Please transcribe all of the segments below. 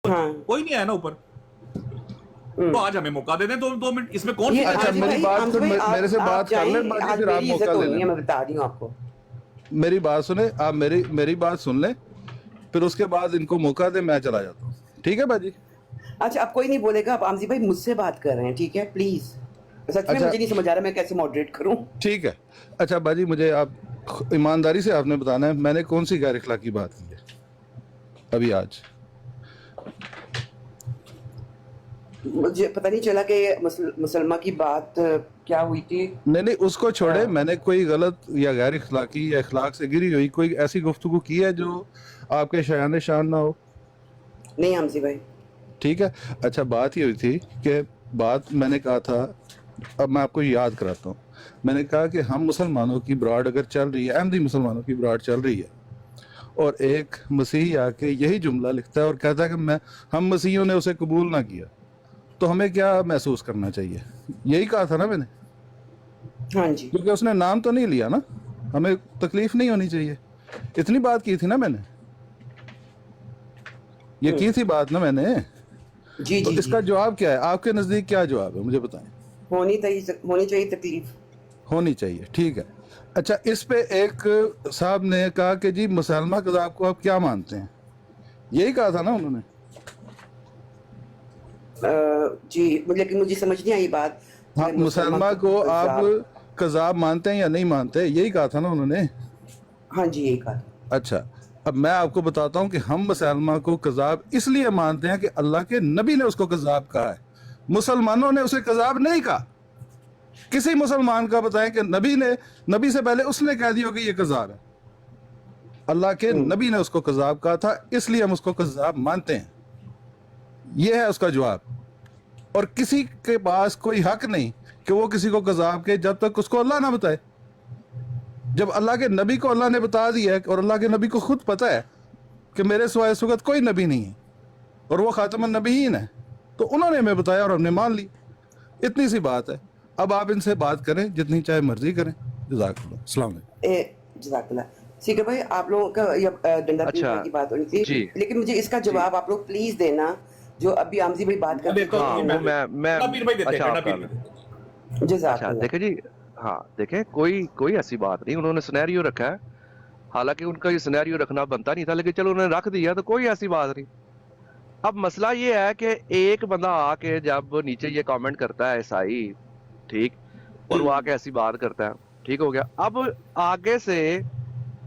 हाँ। कोई नहीं आया ना ऊपर, तो आज हमें मौका दे दें 2 मिनट, इसमें कौन सी अच्छा मेरी बात सुन, मेरे से बात कर ले बाजी, फिर आप मौका ले लें। मैं बता रही हूँ आपको, मेरी बात सुने आप, मेरी बात सुन लें, फिर उसके बाद इनको मौका दे, मैं चला जाता हूँ, ठीक है बाजी? अच्छा अब कोई नहीं बोलेगा, आप आमजी भाई मुझसे बात कर रहे हैं, ठीक है प्लीज। सच में मुझे नहीं समझ आ रहा मैं कैसे मॉडरेट करूं। ठीक है। अच्छा बाजी, मुझे आप ईमानदारी से आपने बताना है मैंने कौन सी गैर अखलाकी बात की है अभी आज? मुझे पता नहीं चला कि मुसलमान की बात क्या हुई थी। नहीं उसको छोड़े, मैंने कोई गलत या गैर अखलाकी या अखलाक से गिरी हुई कोई ऐसी गुफ्तगू की है जो आपके शान शान ना हो? नहीं आमजी भाई। ठीक है। अच्छा बात ये हुई थी कि बात मैंने कहा था, अब मैं आपको याद कराता हूँ, मैंने कहा कि हम मुसलमानों की ब्रॉड अगर चल रही है, अहमदी मुसलमानों की ब्रॉड चल रही है, और एक मसीही आके यही जुमला लिखता है और कहता है कि हम मसीहियों ने उसे कबूल ना किया, तो हमें क्या महसूस करना चाहिए? यही कहा था ना मैंने। हाँ जी। क्योंकि उसने नाम तो नहीं लिया ना, हमें तकलीफ नहीं होनी चाहिए, इतनी बात की थी ना मैंने, ये की थी बात ना मैंने। जी तो जी इसका जवाब क्या है आपके नजदीक? क्या जवाब है मुझे बताएं। होनी चाहिए तकलीफ होनी चाहिए, ठीक है। अच्छा इस पे एक साहब ने कहा कि जी मुसलमान कज़ाब को आप क्या मानते हैं, यही कहा था ना उन्होंने? जी लेकिन मुझे समझ नहीं आई बात। हाँ, मुसलमान को आप कज़ाब मानते हैं या नहीं मानते, यही कहा था ना उन्होंने? हाँ जी यही कहा। अच्छा अब मैं आपको बताता हूँ कि हम मुसलमान को कज़ाब इसलिए मानते हैं कि अल्लाह के नबी ने उसको कज़ाब कहा है, मुसलमानों ने उसे कज़ाब नहीं कहा। किसी मुसलमान का बताएं कि नबी से पहले उसने कह दिया कि ये कज़ाब है, अल्लाह के नबी ने उसको कज़ाब कहा था, इसलिए हम उसको कज़ाब मानते हैं, यह है उसका जवाब। और किसी के पास कोई हक नहीं कि वो किसी को कज़ाब के जब तक उसको अल्लाह ना बताए। जब अल्लाह के नबी को अल्लाह ने बता दिया है और अल्लाह के नबी को खुद पता है कि मेरे सिवाय इस वक्त कोई नबी नहीं है और वो खातमुन नबीयीन है, तो उन्होंने हमें बताया और हमने मान ली, इतनी सी बात है। अब आप इनसे बात करें जितनी चाहे मर्जी करें। जज़ाकल्लाह, अस्सलाम वालेकुम। जज़ाकल्लाह। ठीक है भाई, आप लोगों का डंडा पीटने की बात होनी थी, लेकिन मुझे इसका जवाब आप लोग प्लीज देना जो अभी आमजी भाई बात कर देखे जी। हाँ देखें, कोई ऐसी बात नहीं, उन्होंने सिनेरियो रखा है, हालांकि उनका ये सिनेरियो रखना बनता नहीं था, लेकिन चलो उन्होंने रख दिया, तो कोई ऐसी बात नहीं। अब मसला ये है कि एक बंदा आके जब नीचे ये कमेंट करता है ईसाई, ठीक, और वो आके ऐसी बात करता है, ठीक हो गया। अब आगे से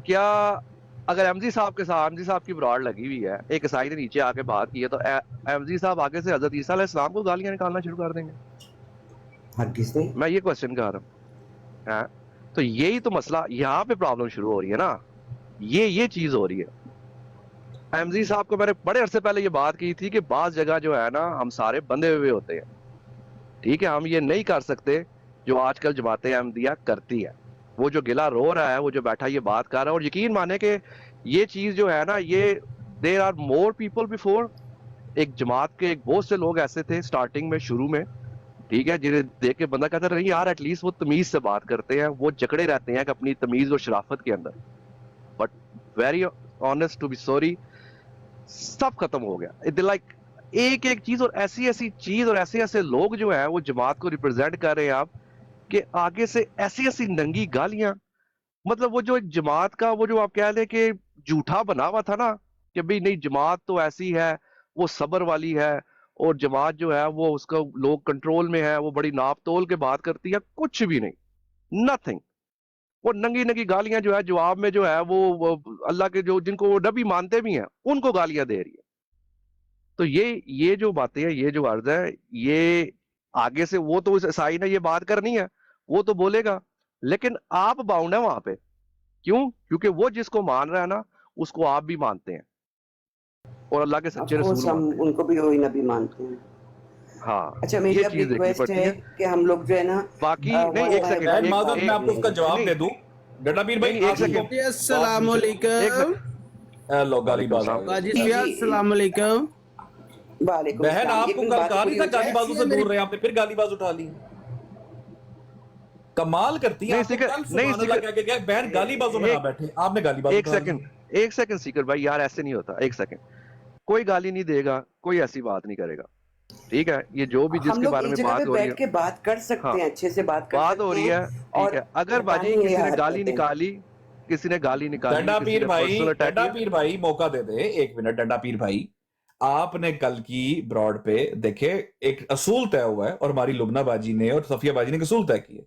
क्या अगर एमजी साहब के साथ एमजी साहब की ब्रॉड लगी हुई है, एक ईसाई ने नीचे आके बात की है, तो एमजी साहब आगे से हजरत ईसा अलैहिस्सलाम को गालियां निकालना शुरू कर देंगे? मैं ये क्वेश्चन कर रहा हूँ। तो यही तो मसला यहाँ पे प्रॉब्लम शुरू हो रही है ना, ये चीज हो रही है। एमजी साहब को मैंने बड़े अरसे पहले ये बात की थी कि बाज जगह जो है ना हम सारे बंधे हुए होते हैं, ठीक है, हम ये नहीं कर सकते जो आजकल जमातें अहमदिया करती है। वो जो गिला रो रहा है, वो जो बैठा ये बात कर रहा है, और यकीन माने कि ये चीज जो है ना, ये there are more people before. एक जमात के एक बहुत से लोग ऐसे थे स्टार्टिंग में, शुरू में, ठीक है, जिन्हें देख के बंदा कहता नहीं यार एटलीस्ट वो तमीज से बात करते हैं, वो जकड़े रहते हैं कि अपनी तमीज और शराफत के अंदर। But very honest to be sorry, सब खत्म हो गया। लाइक एक चीज और ऐसी चीज और ऐसे लोग जो है वो जमात को रिप्रेजेंट कर रहे हैं आप, कि आगे से ऐसी नंगी गालियां, मतलब वो जो एक जमात का वो जो आप कह लें कि झूठा बना हुआ था ना, कि भाई नहीं जमात तो ऐसी है, वो सबर वाली है, और जमात जो है वो उसका लोग कंट्रोल में है, वो बड़ी नाप तोल के बात करती है, कुछ भी नहीं, नथिंग। वो नंगी गालियां जो है जवाब में जो है वो अल्लाह के जो जिनको वो नबी मानते भी हैं उनको गालियां दे रही है। तो ये जो बातें है, ये जो अर्ज है, ये आगे से वो तो ईसाई ने ये बात करनी है, वो तो बोलेगा, लेकिन आप बाउंड है वहां पे। क्यों? क्योंकि वो जिसको मान रहा है ना, उसको आप भी मानते हैं और अल्लाह के सच्चे रसूल मानते हैं, उनको भी वही नबी मानते हैं। हाँ, अच्छा मेरी अब रिक्वेस्ट है कि हम लोग जो है ना, बाकी नहीं, एक सेकंड, मैं आपको उसका जवाब दे दूं डंडापीर भाई, एक सेकंड। अस्सलाम वालेकुम। हेलो गालीबाज, अस्सलाम वालेकुम। वालेकुम बहन आपको कल कहा नहीं था गालीबाजों से दूर रहे, आपने फिर गालीबाज उठा ली। कमाल करती है नहीं, बहन गालीबाजों में ना बैठे, आपने गालीबाज। एक सेकंड सीकर भाई, यार ऐसे नहीं होता। एक सेकंड, कोई गाली नहीं देगा, कोई ऐसी बात नहीं करेगा, ठीक है। ये जो भी हम जिसके लोग बारे एक में जगह बात पे हो रही बैठ है, के बात कर सकते हाँ, हैं, अच्छे से बात कर बात हो सकते रही है, हैं ठीक और है। अगर बतानी बाजी है किसी ने हर गाली बातें। निकाली, किसी ने गाली निकाली, डंडा किसी पीर ने भाई, पर्सनल अटैक डंडा किया, पीर भाई मौका दे दे, एक मिनट। डंडा पीर भाई, आपने कल की ब्रॉड पे देखे एक असूल तय हुआ है, और हमारी लुबना बाजी ने और सफिया बाजी ने एक असूल तय किए।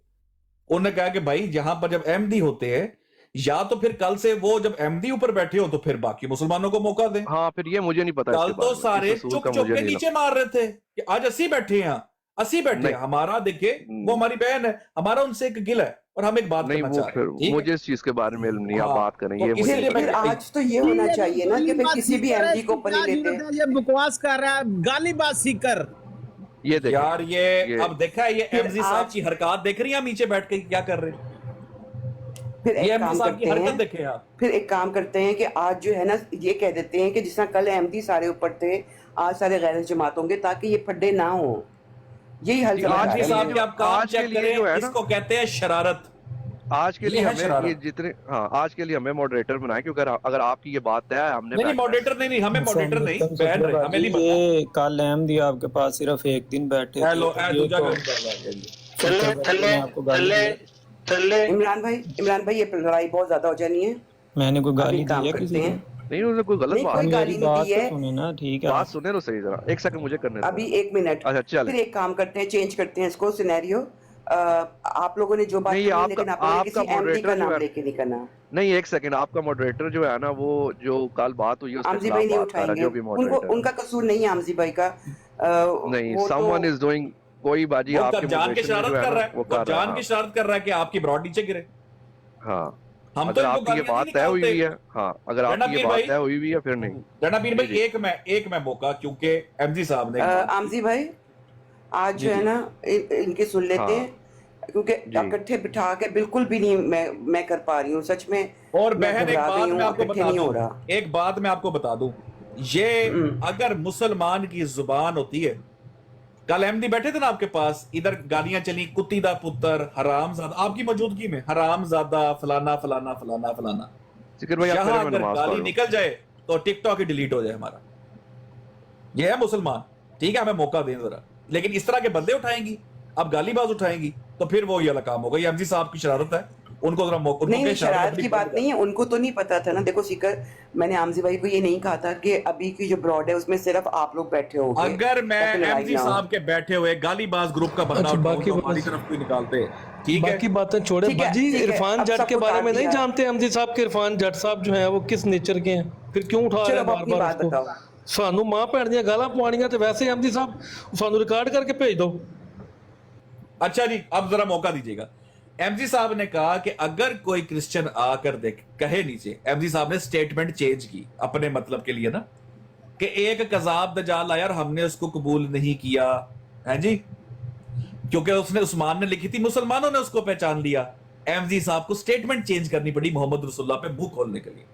उन्होंने कहा कि भाई यहां पर जब एमडी होते हैं, या तो फिर कल से वो जब एमडी ऊपर बैठे हो तो फिर बाकी मुसलमानों को मौका दें। हाँ, फिर ये मुझे नहीं पता कल इसके तो बारे में, सारे इस असूल चुप का चुप मुझे के नहीं नीचे मार रहे थे कि आज असी बैठे हैं, असी बैठे हैं, नहीं, हमारा देखिए वो हमारी बहन है, हमारा उनसे एक गिल है, और हम एक बात नहीं, करना वो चाह रहे फिर हैं, ठीक है? मुझे इस चीज के बारे में इल्म नहीं, आप हाँ, बात करें, तो ये मुझे इसीलिए नहीं फिर पता। मैं आज तो ये होना चाहिए ना कि फिर किसी भी एमडी को ऊपर नहीं लेते। ये बकवास कर रहा है, गालीबाज सीकर। ये देखिए यार ये अब देखा है, ये फिर एमजी साहब आज- की हरकत देख रही हैं नीचे बैठ के क्या कर रहे हैं? फिर ये एक एमजी काम साहब की करते हरकत हैं, देखे आप। फिर एक काम करते हैं कि आज जो है ना ये कह देते हैं कि जिस तरह कल एमडी सारे ऊपर थे, आज सारे गैर जमात होंगे, ताकि ये फड्डे ना हो। यही हल आज एमजी के साहब लिए के आप काम आज के चेक लिए जो है करें, ना, इसको कहते हैं शरारत। आज के ये लिए है हमें शरारत। ये जितने, हाँ, आज के लिए हमें मॉडरेटर बनाए, क्योंकि अगर आपकी ये बात है, हमने नहीं बैठना है। मॉडरेटर नहीं, हमें मॉडरेटर नहीं, सफिया बैन रहे, हमें बाजी, नहीं पता। ये कल अहमदी आपके पास सिर्फ एक दिन बैठे थे, हेलो तो ये दूजा तो आपको गाली दी। इमरान भाई ये लड़ाई बहुत ज्यादा हो जानी है। मैंने कोई अभी गाली काम दी है करते किसी को? हैं, नहीं, उसने कोई गलत नहीं, बात कोई नहीं, गाली मेरी नहीं बात दी तो है। सुने ना, ठीक है। बात सुने तो सही, जरा एक सेकंड मुझे करने दो। अभी 1 मिनट। अच्छा, चले। फिर एक काम करते हैं, चेंज करते हैं इसको सिनेरियो। आप लोगों ने जो बात नहीं, की, आपका- लेकिन आप लोगों ने आपका किसी एमडी moderator का जो नाम है- लेके नहीं करना। नहीं, एक सेकंड, आपका मॉडरेटर जो है ना, वो जो कल बात हुई है उसके आमजी खिलाफ भाई नहीं बात कर रहा है, उठाएंगे, जो भी उनको मॉडरेटर है। उनका कसूर नहीं है आमजी भाई का। नहीं, वो समवन तो इज डूइंग, कोई बाजी वो आपके जान के moderation में शरारत जो है कर ना, रहा है, वो वो कर रहा जान है। की शरारत कर रहा है कि आपकी ब्रॉड नीचे गिरे। हाँ, हम अगर तो इनको आपकी ये गालियां बात नहीं तय हुई निकालते। है, हाँ, अगर आपकी ये रणबीर बात भाई- तय हुई हुई है, फिर नहीं। रणबीर भाई जी, जी। एक मैं मौका, क्योंकि एमजी साहब ने आमजी भाई आज जो है ना इनके सुन लेते हाँ। हैं, क्योंकि जी। इकट्ठे बिठा के बिल्कुल भी नहीं मैं कर पा रही हूँ सच में। और मैं बहन एक घबरा बात गई हूँ, मैं आपको इकट्ठे बता नहीं हो दूं, रहा। एक बात मैं आपको बता दूं, ये अगर मुसलमान की जुबान होती है, कल अहमदी बैठे थे ना आपके पास, इधर गालियां चली, कुत्तीदा पुत्र, हरामजादा, आपकी मौजूदगी में हरामजादा, फलाना फलाना फलाना फलाना। जिक्र भाई, आप यहां मेरे में अगर नमाज पढ़ गाली लो। निकल जाए तो टिकटॉक ही डिलीट हो जाए हमारा। ये है मुसलमान, ठीक है, हमें मौका दें जरा। लेकिन इस तरह के बंदे उठाएंगी, अब गालीबाज उठाएंगी, तो फिर वो ये वाला काम होगा। ये एमजी साहब की शरारत है, उनको जरा मौका, नहीं नहीं, शरारत की बात नहीं है, उनको तो नहीं पता था ना। देखो सीकर, मैंने आमजी भाई को ये नहीं कहा था कि अभी की जो ब्रॉड है उसमें सिर्फ आप लोग बैठे हो। अगर मैं एमजी साहब के बैठे हुए गालीबाज ग्रुप का बंदा अच्छा, उठाऊं बाकी तो हमारी तरफ कोई निकालते, ठीक है? बाकी बातें छोड़े ठीक है, बाजी। ठीक है, इरफान अब जट सब के बारे उतार में नहीं दिया। जानते एमजी साहब के? इरफान जट साहब जो हैं वो किस नेचर के हैं, फिर क्यों उठा रहे चलो हैं अब बार अपनी बार बात उसको? बताओ। सानू मां भैन दी गालां पवाणियां ते वैसे एमजी साहब सानू रिकॉर्ड करके भेज दो। अच्छा जी, अब जरा मौका दीजिएगा। एमजी साहब ने कहा कि अगर कोई क्रिश्चियन आकर देख कहे नीचे, एमजी साहब ने स्टेटमेंट चेंज की अपने मतलब के लिए ना, कि एक कजाब दजाल आया और हमने उसको कबूल नहीं किया है जी, क्योंकि उसने उस्मान ने लिखी थी, मुसलमानों ने उसको पहचान लिया। एमजी साहब को स्टेटमेंट चेंज करनी पड़ी मोहम्मद रसूलुल्लाह पे मुंह खोलने के लिए,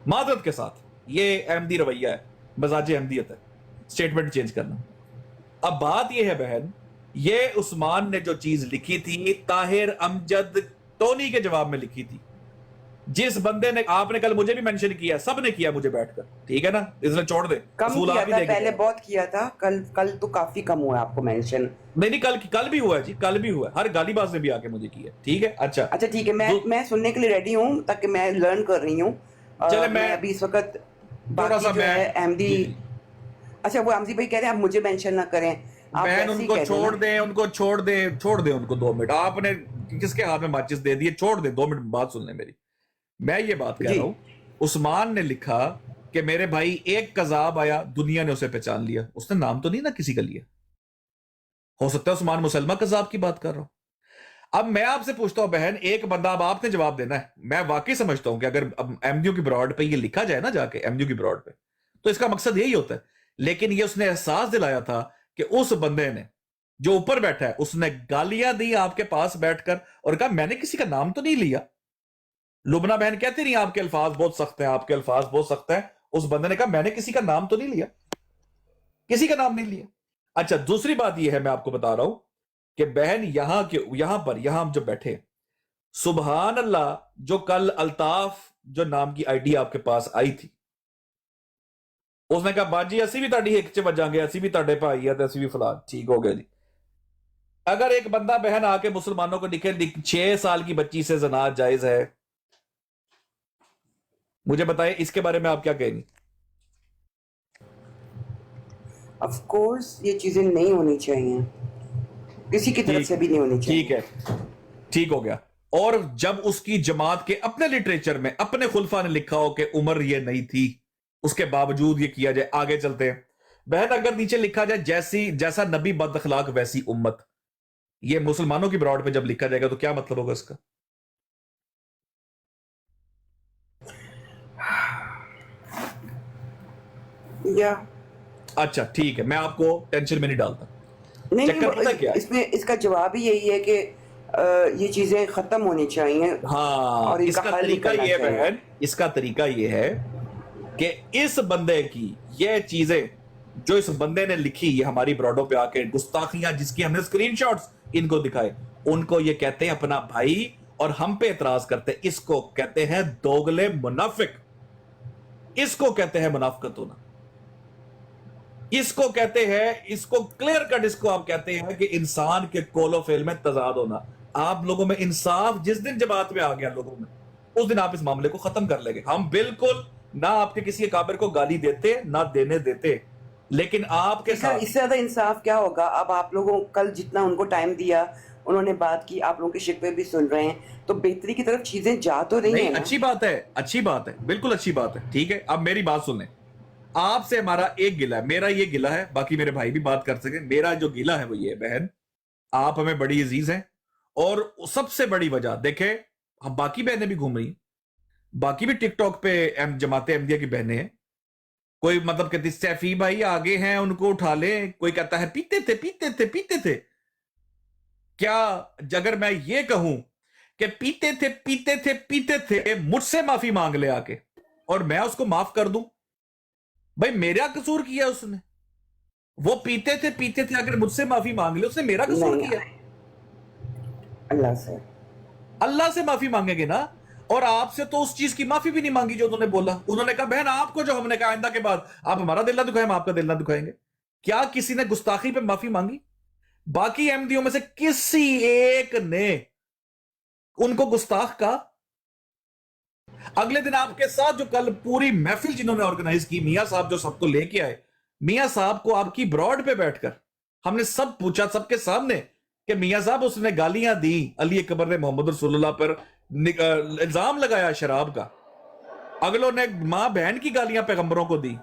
मादरत के साथ। ये अहमदी रवैया है, मजाज अहमदियत है, स्टेटमेंट चेंज करना। अब बात यह है बहन, ये उस्मान ने जो चीज लिखी थी, ताहिर अमजद टोनी के जवाब में लिखी थी, जिस बंदे ने, आपने कल मुझे भी मेंशन किया, सब ने किया मुझे बैठकर, ठीक है ना, इसलिए छोड़ दे, कम असूल किया आप ही था, देंगे। पहले बहुत किया था, कल तो काफी कम हुआ आपको मेंशन। नहीं, कल भी हुआ है जी, कल भी हुआ है, हर गालीबाज ने भी आके मुझे किया, ठीक है। अच्छा अच्छा ठीक है, मैं सुनने के लिए रेडी हूँ, ताकि मैं लर्न कर रही हूँ। चले, मैं अभी इस वक्त थोड़ा सा बाकी जो है एमडी, जी, जी। अच्छा वो आमजी भाई कह रहे हैं आप मुझे मेंशन ना करें, आप बहन वैसे ही उनको कह देना। छोड़ दे उनको 2 मिनट। आपने किसके हाथ में माचिस दे दिए? छोड़ दे, 2 मिनट बात सुन ले मेरी। मैं ये बात कह जी। रहा हूं, उस्मान ने लिखा कि मेरे भाई एक कजाब आया, दुनिया ने उसे पहचान लिया। उसने नाम तो नहीं ना किसी का लिया, हो सकता है उस्मान मुसलमान कजाब की बात कर रहा हूं। अब मैं आपसे पूछता हूं बहन, एक बंदा, अब आपने जवाब देना है। मैं वाकई समझता हूं कि अगर एमडीयू की ब्रॉड पे ये लिखा जाए ना जाके, एमडीयू की ब्रॉड पे, तो इसका मकसद यही होता है। लेकिन ये उसने एहसास दिलाया था कि उस बंदे ने जो ऊपर बैठा है, उसने गालियां दी आपके पास बैठकर और कहा मैंने किसी का नाम तो नहीं लिया। लुबना बहन कहती रही आपके अल्फाज बहुत सख्त हैं, आपके अल्फाज बहुत सख्त हैं। उस बंदे ने कहा मैंने किसी का नाम तो नहीं लिया, किसी का नाम नहीं लिया। अच्छा, दूसरी बात यह है, मैं आपको बता रहा हूं कि बहन यहां हम जो बैठे, सुबहान अल्लाह, जो कल अल्ताफ जो नाम की आईडी आपके पास आई थी, उसने कहा बाजी असी भी तुहाडी हिक च वजांगे, असी भी तुहाडे भाई आ ते असी भी फलान। ठीक हो गया जी। अगर एक बंदा बहन आके मुसलमानों को लिखे 6 साल की बच्ची से ज़ना जायज है, मुझे बताएं इसके बारे में आप क्या कहेंगे? ऑफ कोर्स ये चीजें नहीं होनी चाहिए, किसी की तरफ से भी नहीं होनी चाहिए। ठीक है, ठीक हो गया। और जब उसकी जमात के अपने लिटरेचर में अपने खुलफा ने लिखा हो कि उम्र ये नहीं थी, उसके बावजूद ये किया जाए। आगे चलते हैं बहन, अगर नीचे लिखा जाए जैसा नबी बद अखलाक वैसी उम्मत, ये मुसलमानों की ब्रॉड पे जब लिखा जाएगा तो क्या मतलब होगा इसका? या अच्छा ठीक है, मैं आपको टेंशन में नहीं डालता। नहीं चक्कर पता नहीं, क्या है? इसमें इसका जवाब ही यही है कि ये चीजें खत्म होनी चाहिए। हाँ, और इनका इसका हल तरीका निकलना ये चाहिए। बहन, इसका तरीका ये है कि इस बंदे की ये चीजें जो इस बंदे ने लिखी, ये हमारी ब्रॉडो पे आके गुस्ताखियां जिसकी हमने स्क्रीनशॉट्स इनको दिखाए, उनको ये कहते हैं अपना भाई, और हम पे एतराज करते हैं। इसको कहते हैं दोगले मुनाफिक, इसको कहते हैं मुनाफिकत होना, इसको कहते हैं, इसको क्लियर कट इसको आप कहते हैं कि इंसान के कोलो फेल में तजाद होना। आप लोगों में इंसाफ जिस दिन जमात में आ गया लोगों में, उस दिन आप इस मामले को खत्म कर लेंगे। हम बिल्कुल ना आपके किसी काबिर को गाली देते ना देने देते, लेकिन आपके साथ इससे ज्यादा इंसाफ क्या होगा? अब आप लोगों कल जितना उनको टाइम दिया, उन्होंने बात की, आप लोगों के शिकवे भी सुन रहे हैं, तो बेहतरी की तरफ चीजें जा तो रही नहीं, हैं ना? अच्छी बात है, अच्छी बात है, बिल्कुल अच्छी बात है। ठीक है, अब मेरी बात सुन लें। आपसे हमारा एक गिला है, मेरा ये गिला है, बाकी मेरे भाई भी बात कर सके। मेरा जो गिला है वो ये, बहन आप हमें बड़ी अजीज हैं, और सबसे बड़ी वजह देखे, हम बाकी बहनें भी घूम रही, बाकी भी टिकटॉक पे जमाते अहमदिया की बहनें हैं। कोई मतलब कहती सैफी भाई आगे हैं, उनको उठा ले। कोई कहता है पीते थे पीते थे पीते थे। क्या अगर मैं ये कहूं कि पीते थे पीते थे पीते थे, मुझसे माफी मांग ले आके, और मैं उसको माफ कर दूं, भाई मेरा कसूर किया उसने? वो पीते थे अगर मुझसे माफी मांग ले, उसने मेरा कसूर नहीं, किया? अल्लाह से माफी मांगेंगे ना। और आपसे तो उस चीज की माफी भी नहीं मांगी जो उन्होंने बोला। उन्होंने कहा बहन आपको जो हमने कहा आइंदा के बाद आप हमारा दिल ना दुखाएं, हम आपका दिल ना दुखाएंगे। क्या किसी ने गुस्ताखी पे माफी मांगी? बाकी अहमदियों में से किसी एक ने उनको गुस्ताख कहा? अगले दिन आपके साथ जो कल पूरी महफिल जिन्होंने ऑर्गेनाइज की, मियां साहब जो सबको लेके आए, मियां साहब को आपकी ब्रॉड पे बैठकर हमने सब पूछा सबके सामने कि मियां साहब उसने गालियां दी, अली अकबर ने मोहम्मद रसूलुल्लाह पर इल्जाम लगाया शराब का, अगलों ने मां बहन की गालियां पैगंबरों को दी।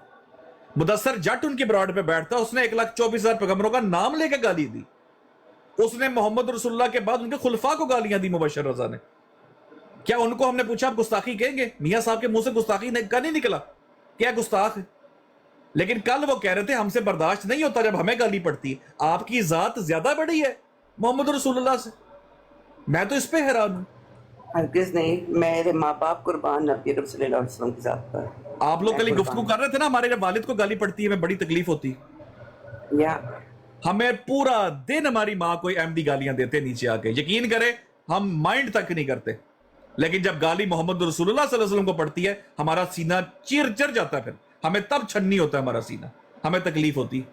मुदस्सर जट उनकी ब्रॉड पे बैठता, उसने 1,24,000 पैगंबरों का नाम लेकर गाली दी। उसने मोहम्मद रसूलुल्लाह के बाद उनके खुलफा को गालियां दी मुबशर रजा ने। क्या उनको हमने पूछा आप गुस्ताखी कहेंगे? मियां साहब के मुंह से गुस्ताखी का नहीं निकला, क्या गुस्ताख है? लेकिन कल वो कह रहे थे हमसे बर्दाश्त नहीं होता जब हमें गाली पड़ती है। आपकी जात ज्यादा बड़ी है मोहम्मद रसूलुल्लाह से। मैं तो इस पे हैरान हूं। हरगिज़ नहीं, मेरे माँ बाप कुर्बान नबी अकरम सल्लल्लाहु अलैहि वसल्लम की जात पर। आप लोग कल गुफ्तगू कर रहे थे ना, हमारे जब वालिद को गाली पड़ती है हमें बड़ी तकलीफ होती है। या हमें पूरा दिन हमारी माँ कोई अहमदी गालियां देते नीचे आके, यकीन करें हम माइंड तक नहीं करते। लेकिन जब गाली मोहम्मद रसूलुल्लाह सल्लल्लाहु अलैहि वसल्लम को पड़ती है, हमारा सीना चिर जाता है। फिर हमें तब छन्नी होता है हमारा सीना, हमें तकलीफ होती।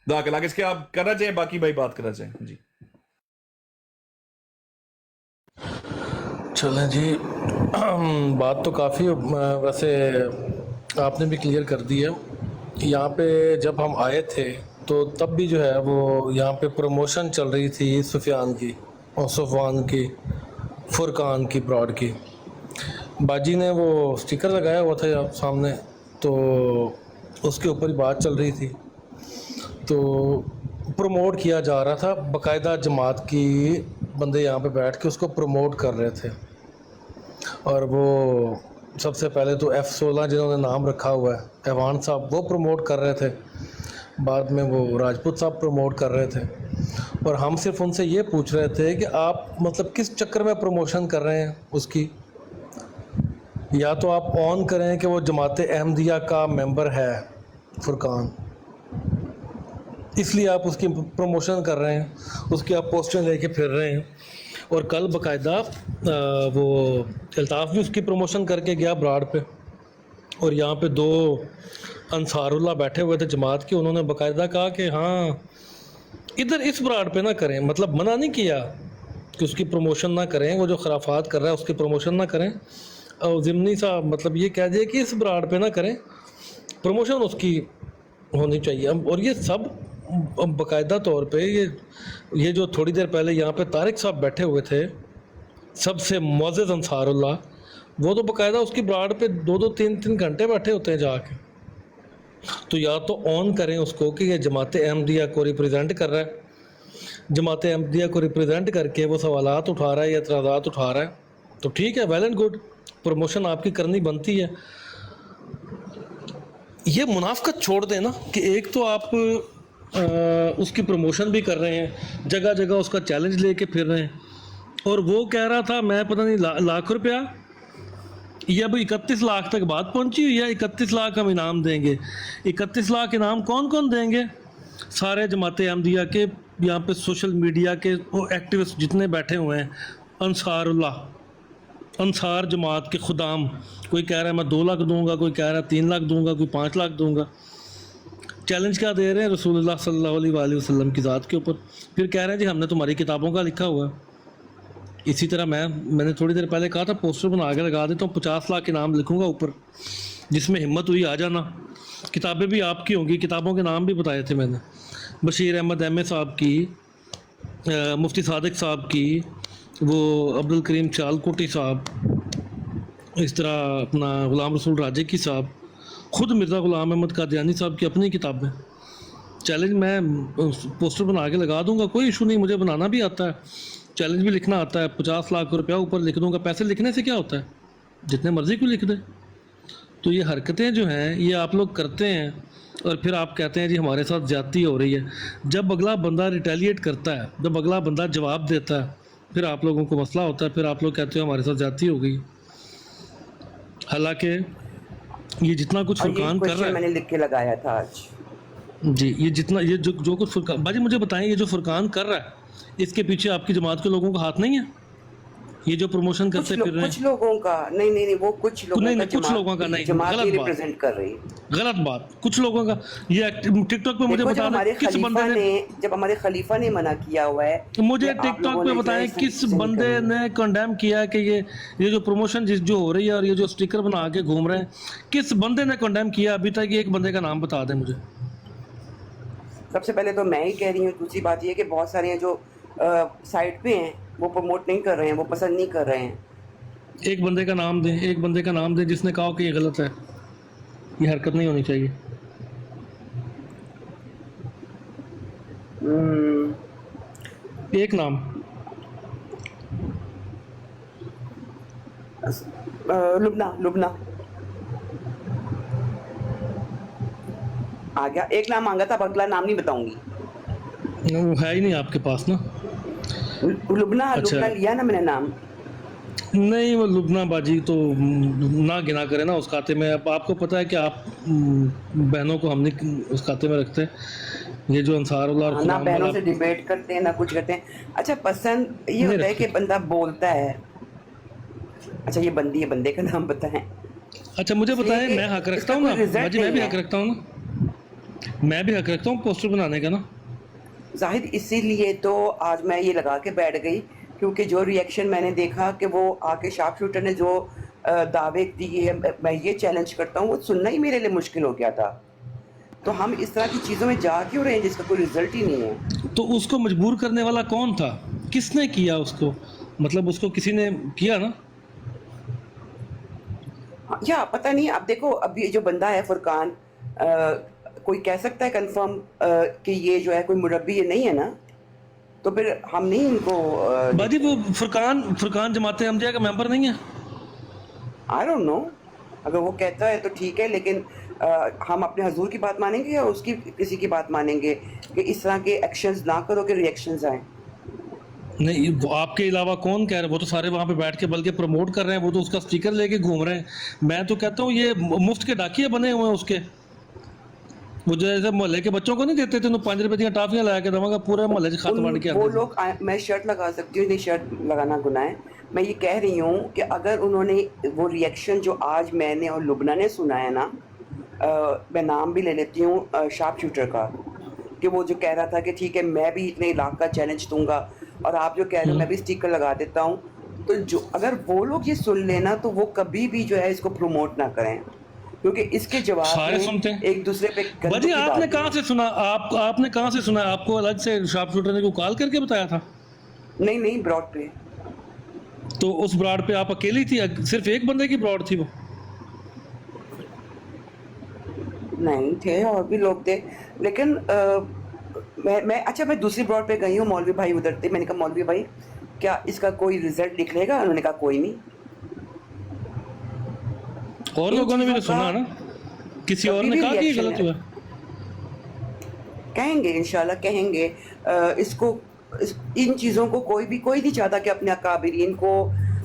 दाखिल इसके आप करना चाहिए, बाकी भाई बात करना चाहिए जी। चलें जी, बात तो काफ़ी वैसे आपने भी क्लियर कर दी है। यहाँ पे जब हम आए थे तो तब भी जो है वो यहाँ पे प्रमोशन चल रही थी सुफियान की और सफ़वान की, फुरकान की, ब्रॉड की। बाजी ने वो स्टिकर लगाया हुआ था यहाँ सामने, तो उसके ऊपर ही बात चल रही थी। तो प्रमोट किया जा रहा था, बाकायदा जमात की बंदे यहाँ पे बैठ के उसको प्रमोट कर रहे थे। और वो सबसे पहले तो F16 जिन्होंने नाम रखा हुआ है, ऐवान साहब, वो प्रमोट कर रहे थे। बाद में वो राजपूत साहब प्रमोट कर रहे थे। और हम सिर्फ उनसे ये पूछ रहे थे कि आप मतलब किस चक्कर में प्रमोशन कर रहे हैं उसकी। या तो आप ऑन करें कि वो जमाते अहमदिया का मेंबर है फुरकान, इसलिए आप उसकी प्रमोशन कर रहे हैं, उसकी आप पोस्टर लेके फिर रहे हैं। और कल बाकायदा वो अल्ताफ़ भी उसकी प्रमोशन करके गया ब्रॉड पे। और यहाँ पे 2 अंसारुल्लाह बैठे हुए थे जमात के, उन्होंने बाकायदा कहा कि हाँ इधर इस ब्राड पे ना करें, मतलब मना नहीं किया कि उसकी प्रमोशन ना करें, वो जो खराफात कर रहा है उसकी प्रमोशन ना करें, और ज़िमनी साहब मतलब ये कह दिए कि इस ब्राड पे ना करें, प्रमोशन उसकी होनी चाहिए। और ये सब बाकायदा तौर पे ये जो थोड़ी देर पहले यहाँ पे तारिक साहब बैठे हुए थे, सबसे मुअज़्ज़ज़ अंसारुल्लाह, वो तो बाकायदा उसकी ब्राड पे 2-2 3-3 घंटे बैठे होते हैं जाके। तो या तो ऑन करें उसको कि ये जमात अहमदिया को रिप्रेजेंट कर रहा है, जमात अहमदिया को रिप्रेजेंट करके वो सवालात उठा रहा है या एतराज़ात उठा रहा है, तो ठीक है, वेल एंड गुड, प्रमोशन आपकी करनी बनती है। ये मुनाफकत छोड़ दें ना कि एक तो आप उसकी प्रमोशन भी कर रहे हैं, जगह जगह उसका चैलेंज लेके फिर रहे हैं, और वो कह रहा था मैं पता नहीं लाख रुपया, ये अब 31 लाख तक बात पहुंची हुई है, 31 लाख हम इनाम देंगे। 31 लाख इनाम कौन कौन देंगे? सारे जमात अहमदिया के यहाँ पे सोशल मीडिया के वो एक्टिविस्ट जितने बैठे हुए हैं, अंसारुल्लाह, अंसार जमात के खुदाम, कोई कह रहा है मैं 2 लाख दूंगा, कोई कह रहा है 3 लाख दूंगा, कोई 5 लाख दूंगा। चैलेंज क्या दे रहे हैं? रसूलुल्लाह सल्लल्लाहु अलैहि वसल्लम की ज़ात के ऊपर। फिर कह रहे हैं जी हमने तुम्हारी किताबों का लिखा हुआ है। इसी तरह मैंने थोड़ी देर पहले कहा था पोस्टर बना के लगा देता हूँ, 50 लाख इनाम लिखूंगा ऊपर, जिसमें हिम्मत हुई आ जाना। किताबें भी आपकी होंगी, किताबों के नाम भी बताए थे मैंने, बशीर अहमद एम ए साहब की, मुफ्ती सादिक साहब की, वो अब्दुल करीम सियालकोटी साहब, इस तरह अपना गुलाम रसूल राजे की साहब, ख़ुद मिर्ज़ा गुलाम अहमद कादियानी साहब की अपनी किताबें। चैलेंज मैं पोस्टर बना के लगा दूंगा, कोई इशू नहीं, मुझे बनाना भी आता है, चैलेंज भी लिखना आता है। 50 लाख रुपया ऊपर लिख दूंगा। पैसे लिखने से क्या होता है, जितने मर्जी को लिख दे। तो ये हरकतें जो हैं ये आप लोग करते हैं और फिर आप कहते हैं जी हमारे साथ ज़्यादती हो रही है। जब अगला बंदा रिटेलिएट करता है, जब अगला बंदा जवाब देता है, फिर आप लोगों को मसला होता है, फिर आप लोग कहते हो हमारे साथ ज़्यादती हो गई। हालांकि ये जितना कुछ फुरकान कर रहा है, मैंने लिख के लगाया था आज जी, ये जितना ये जो कुछ फुरकान, बाजी मुझे बताएं, ये जो फुरकान कर रहा है इसके पीछे आपकी जमात के लोगों का हाथ नहीं है? ये जो प्रमोशन करते फिर रहे हैं, कुछ लोगों का नहीं, वो कुछ लोगों नहीं, का, कुछ लोगों का नहीं, जमात गलत बात, रिप्रेजेंट कर रही है। गलत बात, कुछ लोगों का। ये टिकटॉक पे मुझे बताना किस बंदे ने, जब हमारे खलीफा ने मना किया हुआ है, मुझे टिकटॉक पे बताएं किस बंदे ने कंडेम किया है कि ये जो प्रमोशन जो हो रही है और ये जो स्टिकर बना के घूम रहे हैं, किस बंदे ने कंडेम किया? अभी तक एक बंदे का नाम बता दें मुझे। सबसे पहले तो मैं ही कह रही हूँ, दूसरी बात ये कि बहुत सारे हैं जो साइड पे हैं वो प्रमोट नहीं कर रहे हैं, वो पसंद नहीं कर रहे हैं। एक बंदे का नाम दें, एक बंदे का नाम दें जिसने कहा कि ये गलत है, ये हरकत नहीं होनी चाहिए। एक नाम लुबना आ गया, एक नाम मांगा था, अगला नाम नहीं बताऊंगी। वो है ही नहीं आपके पास ना। लुबना अच्छा। लुबना लिया ना मैंने नाम। नहीं, वो लुबना बाजी तो ना गिना करे ना उस खाते में। अब आपको पता है कि आप बहनों को हम नहीं उस खाते में रखते। ये जो अंसारुल्लाह और ना बहनों से डिबेट करते हैं ना कुछ करते हैं। अच्छा, पसंद ये होता है कि बंदा बोलता है। अच्छा, ये बंदी है, बंदे का नाम बताएं। अच्छा मुझे बताएं, मैं हक रखता हूँ ना बाजी, मैं भी हक रखता हूँ ना, मैं भी हक रखता हूँ पोस्टर बनाने का ना जाहिद। इसीलिए तो आज मैं ये लगा के बैठ गई, क्योंकि जो रिएक्शन मैंने देखा कि वो आके शार्प शूटर ने जो दावे दिए, मैं ये चैलेंज करता हूँ, वो सुनना ही मेरे लिए मुश्किल हो गया था। तो हम इस तरह की चीज़ों में जा क्यों रहे हैं जिसका कोई रिजल्ट ही नहीं है? तो उसको मजबूर करने वाला कौन था? किसने किया उसको? मतलब उसको किसी ने किया ना, या पता नहीं। अब देखो, अब ये जो बंदा है फुरकान, कोई कह सकता है कंफर्म कि ये जो है कोई मुरब्बी ये नहीं है ना? तो फिर हम नहीं इनको बाजी वो फुरकान जमात अहमदिया का मेंबर नहीं है। आई डोंट नो, अगर वो कहता है तो ठीक है, लेकिन हम अपने हजूर की बात मानेंगे या उसकी किसी की बात मानेंगे कि इस तरह के एक्शंस ना करो कि रिएक्शंस आए? नहीं, वो आपके अलावा कौन कह रहा है? वो तो सारे वहाँ पे बैठ के बल्कि प्रमोट कर रहे हैं, वो तो उसका स्टिकर लेके घूम रहे हैं। मैं तो कहता हूँ ये मुफ्त के डाकिया बने हुए हैं उसके। वो जो ऐसे मोहल्ले के बच्चों को नहीं देते तेन 5 रुपए दी टाफियां ला के दवांगा पूरे मोहल्ले च खत वंड के वो आते लोग मैं शर्ट लगा सकती हूँ, नहीं शर्ट लगाना गुनाह है। मैं ये कह रही हूँ कि अगर उन्होंने वो रिएक्शन जो आज मैंने और लुबना ने सुना है ना, मैं नाम भी ले लेती हूँ शार्प शूटर का, कि वो जो कह रहा था कि ठीक है मैं भी इतने लाख का चैलेंज दूंगा, और आप जो कह रहे हो मैं भी स्टिकर लगा देता हूँ, तो जो अगर वो लोग ये सुन लेना तो वो कभी भी जो है इसको प्रमोट ना करें, क्योंकि इसके जवाब सारे में सुनते हैं। एक दूसरे पे गंदगी भाजी आपने डालते कहाँ हैं। से सुना? आपने कहाँ से सुना? आपको अलग से शार्प शूटर ने को कॉल करके बताया था? नहीं नहीं, ब्रॉड पे। तो उस ब्रॉड पे आप अकेली थी? सिर्फ एक बंदे की ब्रॉड थी वो? नहीं थे, और भी लोग थे, लेकिन मैं दूसरी ब्रॉड पे गई हूँ, मौलवी भाई उधर थे। मैंने कहा मौलवी भाई क्या इसका कोई रिजल्ट निकलेगा? उन्होंने कहा कोई नहीं। और इन लोगों ने भी तो चीज़ों सुना का ना, किसी और कभी ने भी कहा कि ये रिएक्शन गलत है। हुआ? कहेंगे इंशाल्लाह कहेंगे। इन चीज़ों को कोई नहीं चाहता कि अपने अकाबिरीन को।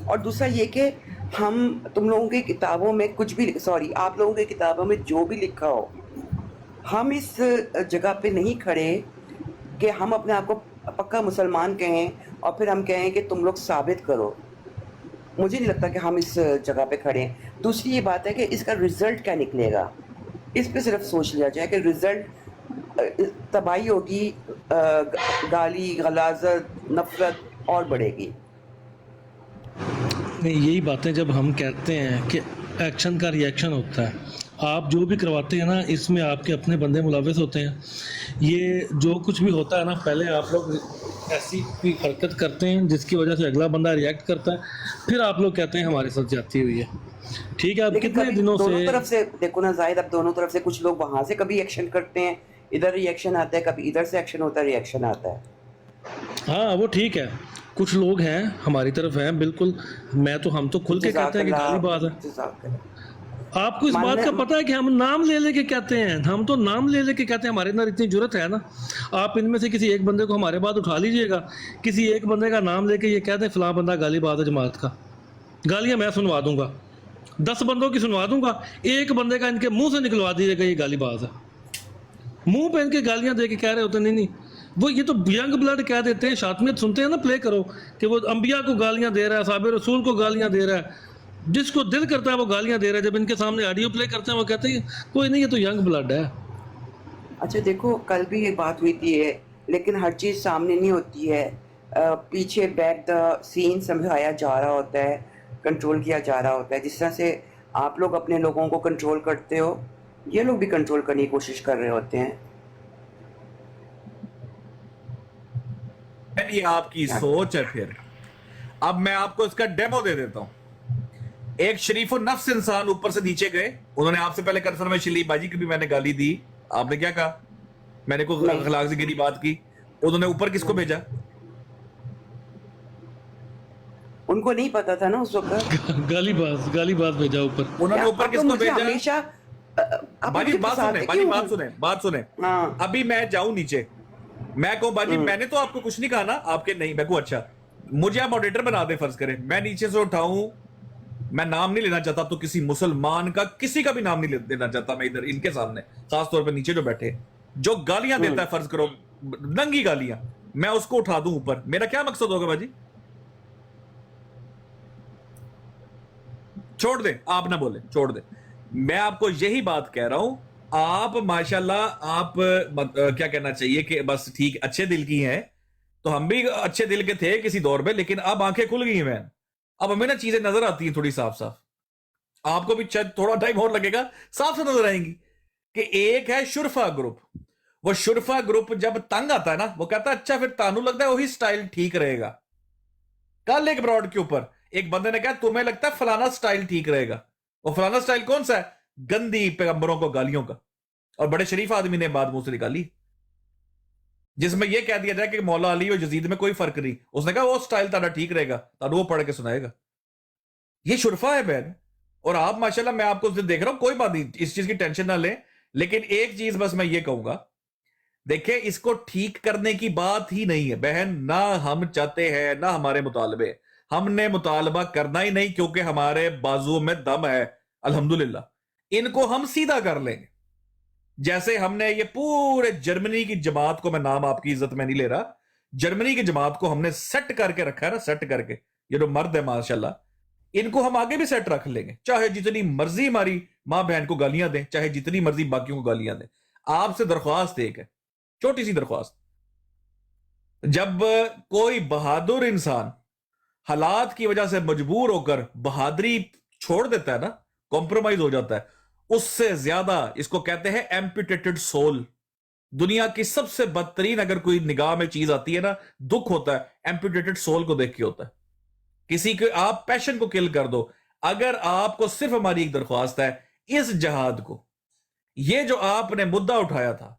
और दूसरा ये कि तुम लोगों की किताबों में कुछ भी, सॉरी, आप लोगों की किताबों में जो भी लिखा हो, हम इस जगह पे नहीं खड़े कि हम अपने आप को पक्का मुसलमान कहें और फिर हम कहें कि तुम लोग साबित करो। मुझे नहीं लगता कि हम इस जगह पे खड़े हैं। दूसरी ये बात है कि इसका रिजल्ट क्या निकलेगा, इस पे सिर्फ सोच लिया जाए कि रिजल्ट तबाही होगी, गाली गलाजत नफरत और बढ़ेगी। नहीं, यही बातें जब हम कहते हैं कि एक्शन का रिएक्शन होता है, आप जो भी करवाते हैं ना, इसमें आपके अपने बंदे मुलविस होते हैं। ये जो कुछ भी होता है ना, पहले आप लोग ऐसी कोई हरकत करते हैं जिसकी वजह से अगला बंदा रिएक्ट करता है, फिर आप लोग कहते हैं हमारे साथ जाती हुई है। ठीक है, अब लेकिन कितने कभी दिनों दोनों से तरफ से देखो ना जाहिद, अब दोनों तरफ से कुछ लोग वहां से कभी एक्शन करते हैं, इधर रिएक्शन आता है, कभी इधर से एक्शन होता है, रिएक्शन आता है। हाँ वो ठीक है, कुछ लोग हैं हमारी तरफ हैं बिल्कुल। हम तो खुल के कहते हैं कि गाली बात है। जज़ाकल्लाह। आपको इस बात का पता है कि हम नाम ले लेके कहते हैं, हम तो नाम ले लेके कहते हैं, हमारे अंदर इतनी जुर्रत है ना। आप इनमें से किसी एक बंदे को हमारे बाद उठा लीजिएगा, किसी एक बंदे का नाम लेके ये कहते हैं फलां बंदा गाली बात है जमात का, गालियां मैं सुनवा दूंगा, 10 बंदों की सुनवा दूंगा, एक बंदे का इनके मुंह से निकलवा दीजिएगा ये गाली बात है। मुंह पे इनके गालियां दे के कह रहे होते नहीं वो ये तो यंग ब्लड कह देते हैं। शातमियत सुनते हैं ना, प्ले करो, कि वो अंबिया को गालियां दे रहा है, साबिर रसूल को गालियां दे रहा है, जिसको दिल करता है वो गालियां दे रहा है। जब इनके सामने ऑडियो प्ले करते हैं वो कहते हैं कोई नहीं, ये तो यंग ब्लड है। अच्छा देखो, कल भी ये बात हुई थी है, लेकिन हर चीज़ सामने नहीं होती है, पीछे बैक द सीन समझाया जा रहा होता है, कंट्रोल किया जा रहा होता है। जिस तरह से आप लोग अपने लोगों को कंट्रोल करते हो, ये लोग भी कंट्रोल करने की कोशिश कर रहे होते हैं। ये आपकी सोच है। फिर अब मैं आपको इसका डेमो दे देता हूं। एक शरीफो नफ्स इंसान ऊपर से नीचे गए, उन्होंने आपसे पहले कंफर्मेशन ली, बाजी की भी मैंने गाली दी, आपने क्या कहा? मैंने कोई अखलाक से गिरी बात की, उन्होंने ऊपर किसको भेजा? उनको नहीं पता था ना उस वक्त। गाली बात भेजा ऊपर। उन्होंने ऊपर आप तो किसको मुझे भेजा? हमेशा बाजी बात सुने। हाँ। अभी मैं जाऊं नीचे, मैं कहूं बाजी मैंने तो आपको कुछ नहीं कहा ना, आपके नहीं, मैं कहूं अच्छा मुझे आप मॉडरेटर बना दे, फर्ज करें मैं नीचे से उठाऊं, मैं नाम नहीं लेना चाहता, तो किसी मुसलमान का किसी का भी नाम नहीं लेना चाहता मैं इधर इनके सामने, खास तौर पे नीचे जो बैठे, जो गालियां देता है, फर्ज करो नंगी गालियां, मैं उसको उठा दूं ऊपर, मेरा क्या मकसद होगा बाजी? छोड़ दे, आप ना बोले, छोड़ दे। मैं आपको यही बात कह रहा हूं, आप माशाल्लाह, आप क्या कहना चाहिए कि बस ठीक अच्छे दिल की हैं, तो हम भी अच्छे दिल के थे किसी दौर में, लेकिन अब आंखें खुल गई हैं, अब हमें ना चीजें नजर आती हैं थोड़ी साफ साफ। आपको भी शायद थोड़ा टाइम और लगेगा, साफ साफ नजर आएंगी कि एक है शुरफा ग्रुप, वो शुरफा ग्रुप जब तंग आता है ना, वो कहता है अच्छा फिर तानू लगता है वही स्टाइल ठीक रहेगा। कल एक ब्रॉड के ऊपर एक बंदे ने कहा तुम्हें लगता है फलाना स्टाइल ठीक रहेगा, वो फलाना स्टाइल कौन सा है? गंदी पैगंबरों को गालियों का। और बड़े शरीफ आदमी ने बात मुंह से निकाली जिसमें यह कह दिया जाए कि मौला अली और यजीद में कोई फर्क नहीं, उसने कहा वो स्टाइल तारा ठीक रहेगा, तारू वो पढ़ के सुनाएगा। ये शुरफा है बहन, और आप माशाल्लाह, मैं आपको देख रहा हूं, कोई बात नहीं, इस चीज की टेंशन ना लें, लेकिन एक चीज बस मैं ये कहूंगा, देखिए इसको ठीक करने की बात ही नहीं है बहन, ना हम चाहते हैं ना हमारे मुतालबे, हमने मुतालबा करना ही नहीं, क्योंकि हमारे बाजुओं में दम है अल्हम्दुलिल्लाह, इनको हम सीधा कर लेंगे। जैसे हमने ये पूरे जर्मनी की जमात को, मैं नाम आपकी इज्जत में नहीं ले रहा, जर्मनी की जमात को हमने सेट करके रखा है ना, सेट करके, ये जो मर्द है माशाल्लाह, इनको हम आगे भी सेट रख लेंगे, चाहे जितनी मर्जी हमारी मां बहन को गालियां दें, चाहे जितनी मर्जी बाकियों को गालियां दें। आपसे दरख्वास्त एक है, छोटी सी दरख्वास्त, जब कोई बहादुर इंसान हालात की वजह से मजबूर होकर बहादुरी छोड़ देता है ना, कॉम्प्रोमाइज हो जाता है, उससे ज्यादा इसको कहते हैं एम्पुटेटेड सोल। दुनिया की सबसे बदतरीन अगर कोई निगाह में चीज आती है ना, दुख होता है, एम्पुटेटेड सोल को देख के होता है। किसी के आप पैशन को किल कर दो। अगर आपको सिर्फ हमारी एक दरख्वास्त है, इस जहाद को, ये जो आपने मुद्दा उठाया था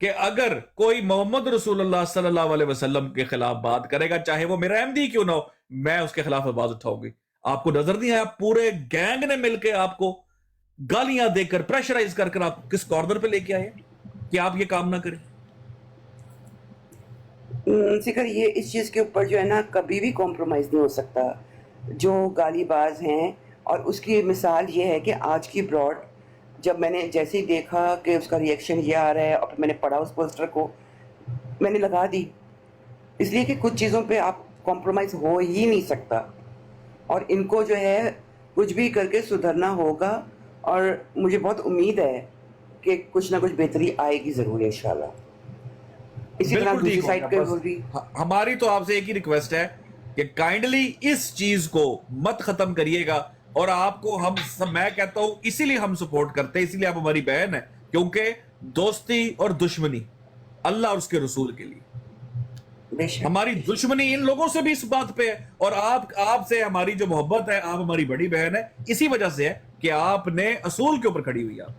कि अगर कोई मोहम्मद रसूलुल्लाह सल्लल्लाहु अलैहि वसल्लम के खिलाफ बात करेगा, चाहे वो मेरा एमडी क्यों ना हो, मैं उसके खिलाफ आवाज उठाऊंगी। आपको नजर नहीं आया पूरे गैंग ने मिलकर आपको गालियां देकर, प्रेशराइज कर आप किस कॉर्नर पे लेके आए कि आप ये काम ना करें? सिकर ये इस चीज़ के ऊपर जो है ना कभी भी कॉम्प्रोमाइज़ नहीं हो सकता। जो गालीबाज हैं, और उसकी मिसाल ये है कि आज की ब्रॉड, जब मैंने जैसे ही देखा कि उसका रिएक्शन ये आ रहा है और फिर मैंने पढ़ा उस पोस्टर को, मैंने लगा दी, इसलिए कि कुछ चीज़ों पे आप कॉम्प्रोमाइज़ हो ही नहीं सकता, और इनको जो है कुछ भी करके सुधरना होगा, और मुझे बहुत उम्मीद है कि कुछ ना कुछ बेहतरी आएगी ज़रूर इंशाल्लाह। इसी तरह दूसरी साइड पे भी हमारी तो आपसे एक ही रिक्वेस्ट है कि काइंडली इस चीज को मत खत्म करिएगा, और आपको हम सब, मैं कहता हूं इसीलिए हम सपोर्ट करते हैं, इसीलिए आप हमारी बहन है, क्योंकि दोस्ती और दुश्मनी अल्लाह और उसके रसूल के लिए, हमारी दुश्मनी इन लोगों से भी इस बात पे है, और आपसे हमारी जो मोहब्बत है, आप हमारी बड़ी बहन है, इसी वजह से है कि आपने असूल के ऊपर खड़ी हुई। आप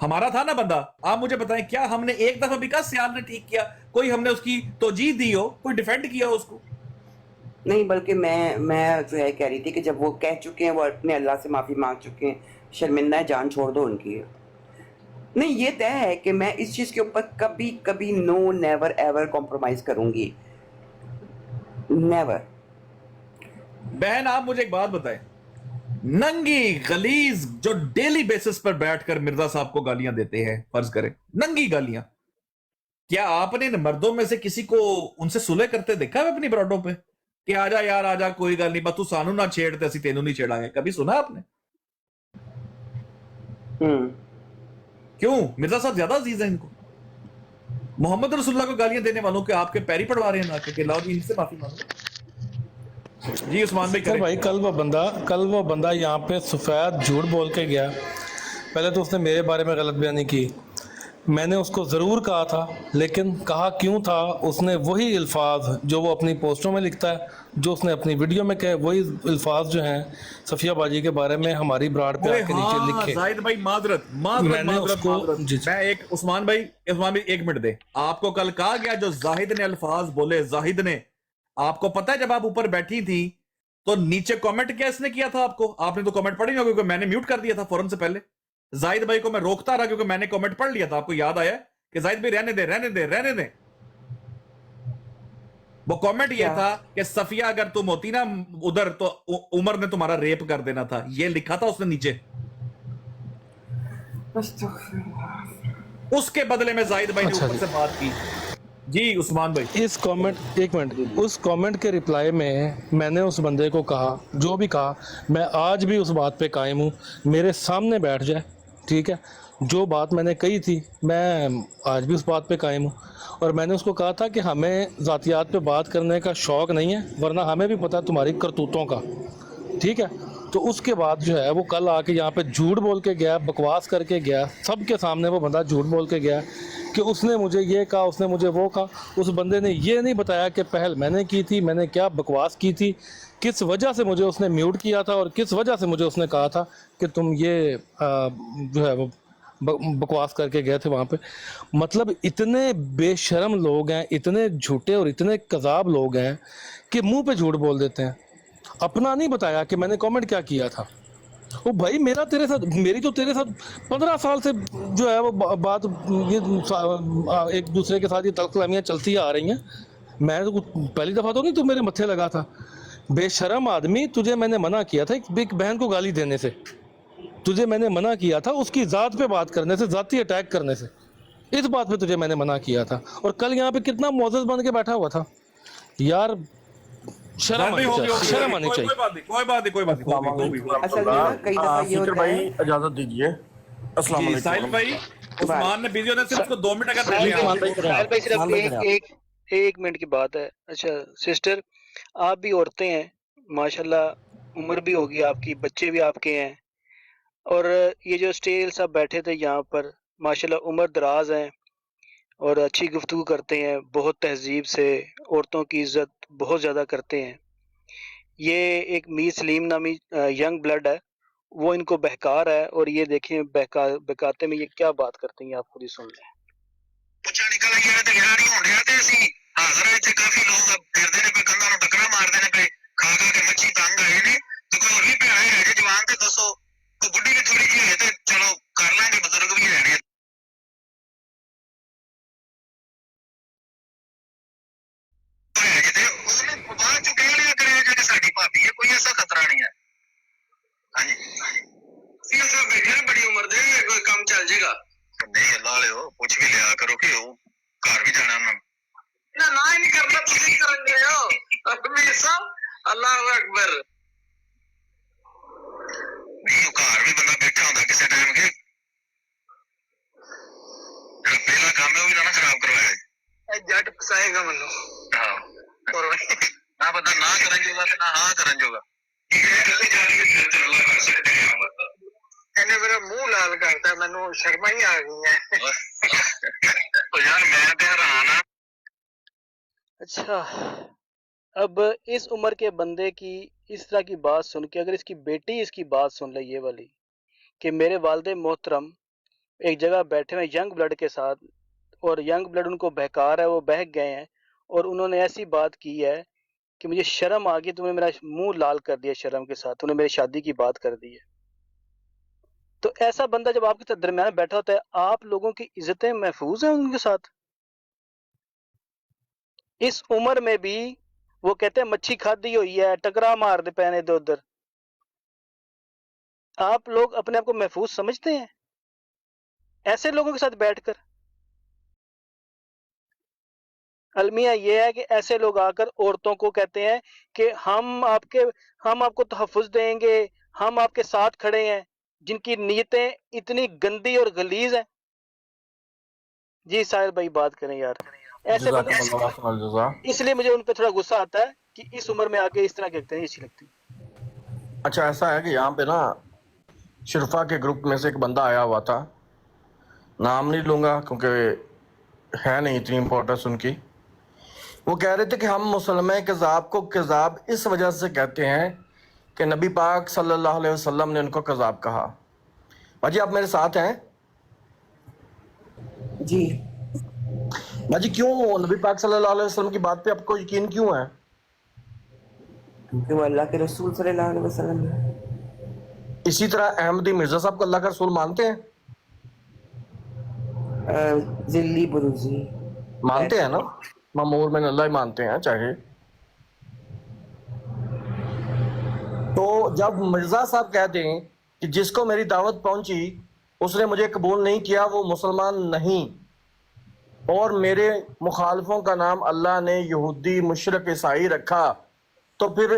हमारा था ना बंदा, आप मुझे बताएं, क्या हमने एक दफा विकास सियाल ने ठीक किया, कोई हमने उसकी तोजीह दी हो, कोई डिफेंड किया हो उसको? नहीं, बल्कि मैं जो है कह रही थी कि जब वो कह चुके हैं, वो अपने अल्लाह से माफ़ी मांग चुके हैं, शर्मिंदा है, जान छोड़ दो उनकी। नहीं, ये तय है कि मैं इस चीज़ के ऊपर कभी कभी नो नेवर एवर कॉम्प्रोमाइज़ करूंगी, नेवर। बहन आप मुझे एक बात बताएं, नंगी गलीज जो डेली बेसिस पर बैठकर मिर्जा साहब को गालियां देते हैं, फर्ज करें नंगी गालियां, क्या आपने इन मर्दों में से किसी को उनसे सुलह करते देखा है अपनी ब्रॉडों पे कि आजा यार आजा, कोई गल नहीं, बस तू सानू ना छेड़ते, असी तेनू नहीं छेड़ांगे? कभी सुना आपने? क्यों? मिर्जा साहब ज्यादा अजीज है इनको? मोहम्मद रसूलुल्लाह को गालियां देने वालों के आपके पैरी पड़वा रहे हैं ना कि लाओ जी इनसे माफी मांगो। जी उस्मान भाई करें। भाई कल वो बंदा यहाँ पे सफेद झूठ बोल के गया। पहले तो उसने मेरे बारे में गलत बयानी की, मैंने उसको ज़रूर कहा था, लेकिन कहा क्यों था, उसने वही अल्फाज जो वो अपनी पोस्टों में लिखता है, जो उसने अपनी वीडियो में कहे, वही अल्फाज जो हैं सफिया बाजी के बारे में हमारी ब्राड पे आके नीचे लिखे। जाहिद भाई माजरत मैंने उसको मैं एक उस्मान भाई एक मिनट दे, आपको कल कहा गया जो जाहिद ने अल्फाज बोले, जाहिद ने, आपको पता है जब आप ऊपर बैठी थी तो नीचे कमेंट क्या इसने किया था आपको? आपने तो कमेंट पढ़ी नहीं, क्योंकि मैंने म्यूट कर दिया था फौरन से पहले। जाहिद भाई को मैं रोकता रहा क्योंकि मैंने कमेंट पढ़ लिया था, आपको याद आया कि जाहिद भाई रहने दे रहने दे रहने दे। वो कमेंट ये था कि सफिया अगर तुम होती ना उधर तो उमर ने तुम्हारा रेप कर देना था, ये लिखा था उसने नीचे। उसके बदले में जाहिद भाई ने ऊपर से बात की। जी उस्मान भाई इस कमेंट, एक मिनट, उस कमेंट के रिप्लाई में मैंने उस बंदे को कहा, जो भी कहा, मैं आज भी उस बात पे कायम हूँ, मेरे सामने बैठ जाए, ठीक है, जो बात मैंने कही थी मैं आज भी उस बात पे कायम हूँ। और मैंने उसको कहा था कि हमें ज़ातियात पे बात करने का शौक़ नहीं है, वरना हमें भी पता है तुम्हारी करतूतों का, ठीक है। तो उसके बाद जो है वो कल आके यहाँ पे झूठ बोल के गया, बकवास करके गया, सबके सामने वो बंदा झूठ बोल के गया कि उसने मुझे ये कहा, उसने मुझे वो कहा। उस बंदे ने ये नहीं बताया कि पहल मैंने की थी, मैंने क्या बकवास की थी, किस वजह से मुझे उसने म्यूट किया था, और किस वजह से मुझे उसने कहा था कि तुम ये जो है वो बकवास करके गए थे वहाँ पे। मतलब इतने बेशर्म लोग हैं, इतने झूठे और इतने कज़ाब लोग हैं कि मुंह पे झूठ बोल देते हैं। अपना नहीं बताया कि मैंने कमेंट क्या किया था। वो भाई मेरा तेरे साथ, मेरी तो तेरे साथ 15 साल से जो है वो बात, ये एक दूसरे के साथ ये तलखलामियाँ चलती आ रही हैं। मैं तो पहली दफ़ा तो नहीं तू मेरे मत्थे लगा था। बेशर्म आदमी, तुझे मैंने मना किया था एक बहन को गाली देने से, तुझे मैंने मना किया था उसकी ज़ात पे बात करने से, ज़ाती अटैक करने से, इस बात पे तुझे मैंने मना किया था। और कल यहाँ पे कितना मोअज़्ज़ज़ बन के बैठा हुआ था यार, शर्म आनी चाहिए, शर्म आनी चाहिए। कोई बात नहीं। असल में ना कई दफा ये होता है। इजाजत दीजिए। अस्सलाम जी, साहिल भाई, उस्मान ने बिजी होने से उसको 2 मिनट अगर दे दिया। साहिल भाई सिर्फ एक मिनट की बात है। अच्छा सिस्टर, आप भी औरतें हैं माशाल्लाह, उम्र भी होगी आपकी, बच्चे भी आपके हैं, और ये जो स्टेल सब बैठे थे यहाँ पर माशाल्लाह उम्र दराज हैं और अच्छी गुफ्तगू करते हैं, बहुत तहजीब से औरतों की इज्जत बहुत ज़्यादा करते हैं। ये एक मीर सलीम नामी यंग ब्लड है, वो इनको बहका रहा है, और ये देखें बहकाते में ये क्या बात करते हैं, आप खुद ही सुन लें। ਪੁੱਛਾ ਨਿਕਲ ਗਿਆ ਤੇ ਗਿਆਰੀ ਹੋਣ ਰਿਹਾ ਤੇ ਅਸੀਂ ਹਾਜ਼ਰ ਇੱਥੇ ਕਾਫੀ ਲੋਕ ਫਿਰਦੇ ਨੇ, ਕੋਈ ਕੰਨਾਂ ਨੂੰ ਟੱਕਰਾਂ ਮਾਰਦੇ ਨੇ ਪਏ, ਖਾ ਖਾ ਕੇ ਮੱਛੀ ਤੰਗ ਆਏ ਨੇ, ਤੇ ਕੋਈ ਹੋਰ ਵੀ ਪਿਆ ਹੈ ਜੇ ਜਵਾਨ ਤੇ ਦੱਸੋ, ਕੋਈ ਬੁੱਢੀ ਵੀ ਥੋੜੀ ਜਿਹੀ ਹੈ ਤੇ ਚਲੋ ਕਰ ਲਾਂਗੇ, ਬਜ਼ੁਰਗ ਵੀ ਹੈ ਨੇ ਕਿਤੇ, ਉਸਨੇ ਬਾਅਦ ਚ ਕਹਿ ਲਿਆ ਕਰਿਆ ਜਿਹੜੀ ਸਾਡੀ ਭਾਬੀ ਹੈ, ਕੋਈ ਐਸਾ ਖਤਰਾ ਨਹੀਂ ਹੈ। ਹਾਂਜੀ ਸੀਐਮ ਸਾਹਿਬ ਬੈਠੇ ਨੇ ਬੜੀ ਉਮਰ ਦੇ, ਕੋਈ ਕੰਮ ਚੱਲ ਜਾਏਗਾ। ਨਹੀਂ ਅੱਲਾ ਲਿਓ, ਪੁੱਛ ਵੀ ਲਿਆ ਕਰੋ ਕਿ ਉਹ ਘਰ ਵੀ ਜਾਣਾ ਉਹਨਾਂ ਨਾ ਨਾ ਹੀ ਨਹੀਂ ਕਰਨਾ, ਤੁਸੀਂ ਕਰਨਗੇ ਹੋ ਅਕਬਰ ਸਾਹਿਬ, ਅੱਲਾਹੁ ਅਕਬਰ। ਨਹੀਂ ਉਹ ਘਰ ਵੀ ਬੰਦਾ ਬੈਠਾ ਹੁੰਦਾ ਕਿਸੇ ਟਾਈਮ ਕੇ, ਜਿਹੜਾ ਪਹਿਲਾ ਕੰਮ ਹੈ ਉਹ ਵੀ ਨਾ ਖਰਾਬ ਕਰਵਾਇਆ। ਇਹ ਜੱਟ ਫਸਾਏਗਾ ਮੈਨੂੰ। ਹਾਂ ਨਾ ਬੰਦਾ ਨਾ ਕਰਨ ਜੋਗਾ ਤੇ ਨਾ ਹਾਂ ਕਰਨ ਜੋਗਾ। ਇਹਨੇ ਮੇਰਾ ਮੂੰਹ ਲਾਲ ਕਰਤਾ, ਮੈਨੂੰ ਸ਼ਰਮਾ ही आ गई है। तो यार मैं तो हैरान हूं। अच्छा, अब इस उम्र के बंदे की इस तरह की बात सुन के, अगर इसकी बेटी इसकी बात सुन ले ये वाली, कि मेरे वालिद मोहतरम एक जगह बैठे हुए यंग ब्लड के साथ, और यंग ब्लड उनको बहका रहा है, वो बहक गए हैं, और उन्होंने ऐसी बात की है कि मुझे शर्म आ गई, तुमने मेरा मुंह लाल कर दिया शर्म के साथ, तुमने मेरी शादी की बात कर दी है। तो ऐसा बंदा जब आपके दरम्यान बैठा होता है, आप लोगों की इज्जतें महफूज हैं उनके साथ? इस उम्र में भी वो कहते हैं मच्छी खादी हुई है, टकरा मार दे पैने इधर उधर। आप लोग अपने आप को महफूज समझते हैं ऐसे लोगों के साथ बैठकर? अलमिया ये है कि ऐसे लोग आकर औरतों को कहते हैं कि हम आपको तहफ़्फ़ुज़ देंगे, हम आपके साथ खड़े हैं, जिनकी नीयतें इतनी गंदी और गलीज हैं। जी साहिल भाई बात करें यार, ऐसे बंदे, इसलिए मुझे उन पे थोड़ा गुस्सा आता है कि इस उम्र में आके इस तरह कहते हैं, अच्छी लगती। अच्छा ऐसा है कि यहाँ पे ना शिरफा के ग्रुप में से एक बंदा आया हुआ था, नाम नहीं लूंगा क्योंकि है नहीं इतनी इम्पोर्टेंस उनकी। वो कह रहे थे कि हम मुसलमान कज़ाब को कज़ाब इस वजह से कहते हैं कि नबी पाक सल्लल्लाहु अलैहि वसल्लम ने उनको कज़ाब कहा। भाजी आप मेरे साथ हैं? जी भाजी क्यों नबी पाक सल्लल्लाहु अलैहि वसल्लम की बात पे आपको यकीन क्यों है? क्योंकि वो अल्लाह के रसूल सल्लल्लाहु अलैहि वसल्लम है। इसी तरह अहमदी मिर्जा साहब को अल्लाह का रसूल मानते हैं? जिल्ली बुरुजी मानते हैं ना, मामूर में अल्लाह ही मानते हैं चाहे। तो जब मिर्जा साहब कहते हैं कि जिसको मेरी दावत पहुंची उसने मुझे कबूल नहीं किया, वो मुसलमान नहीं, और मेरे मुखालफों का नाम अल्लाह ने यहूदी मुशरिक ईसाई रखा, तो फिर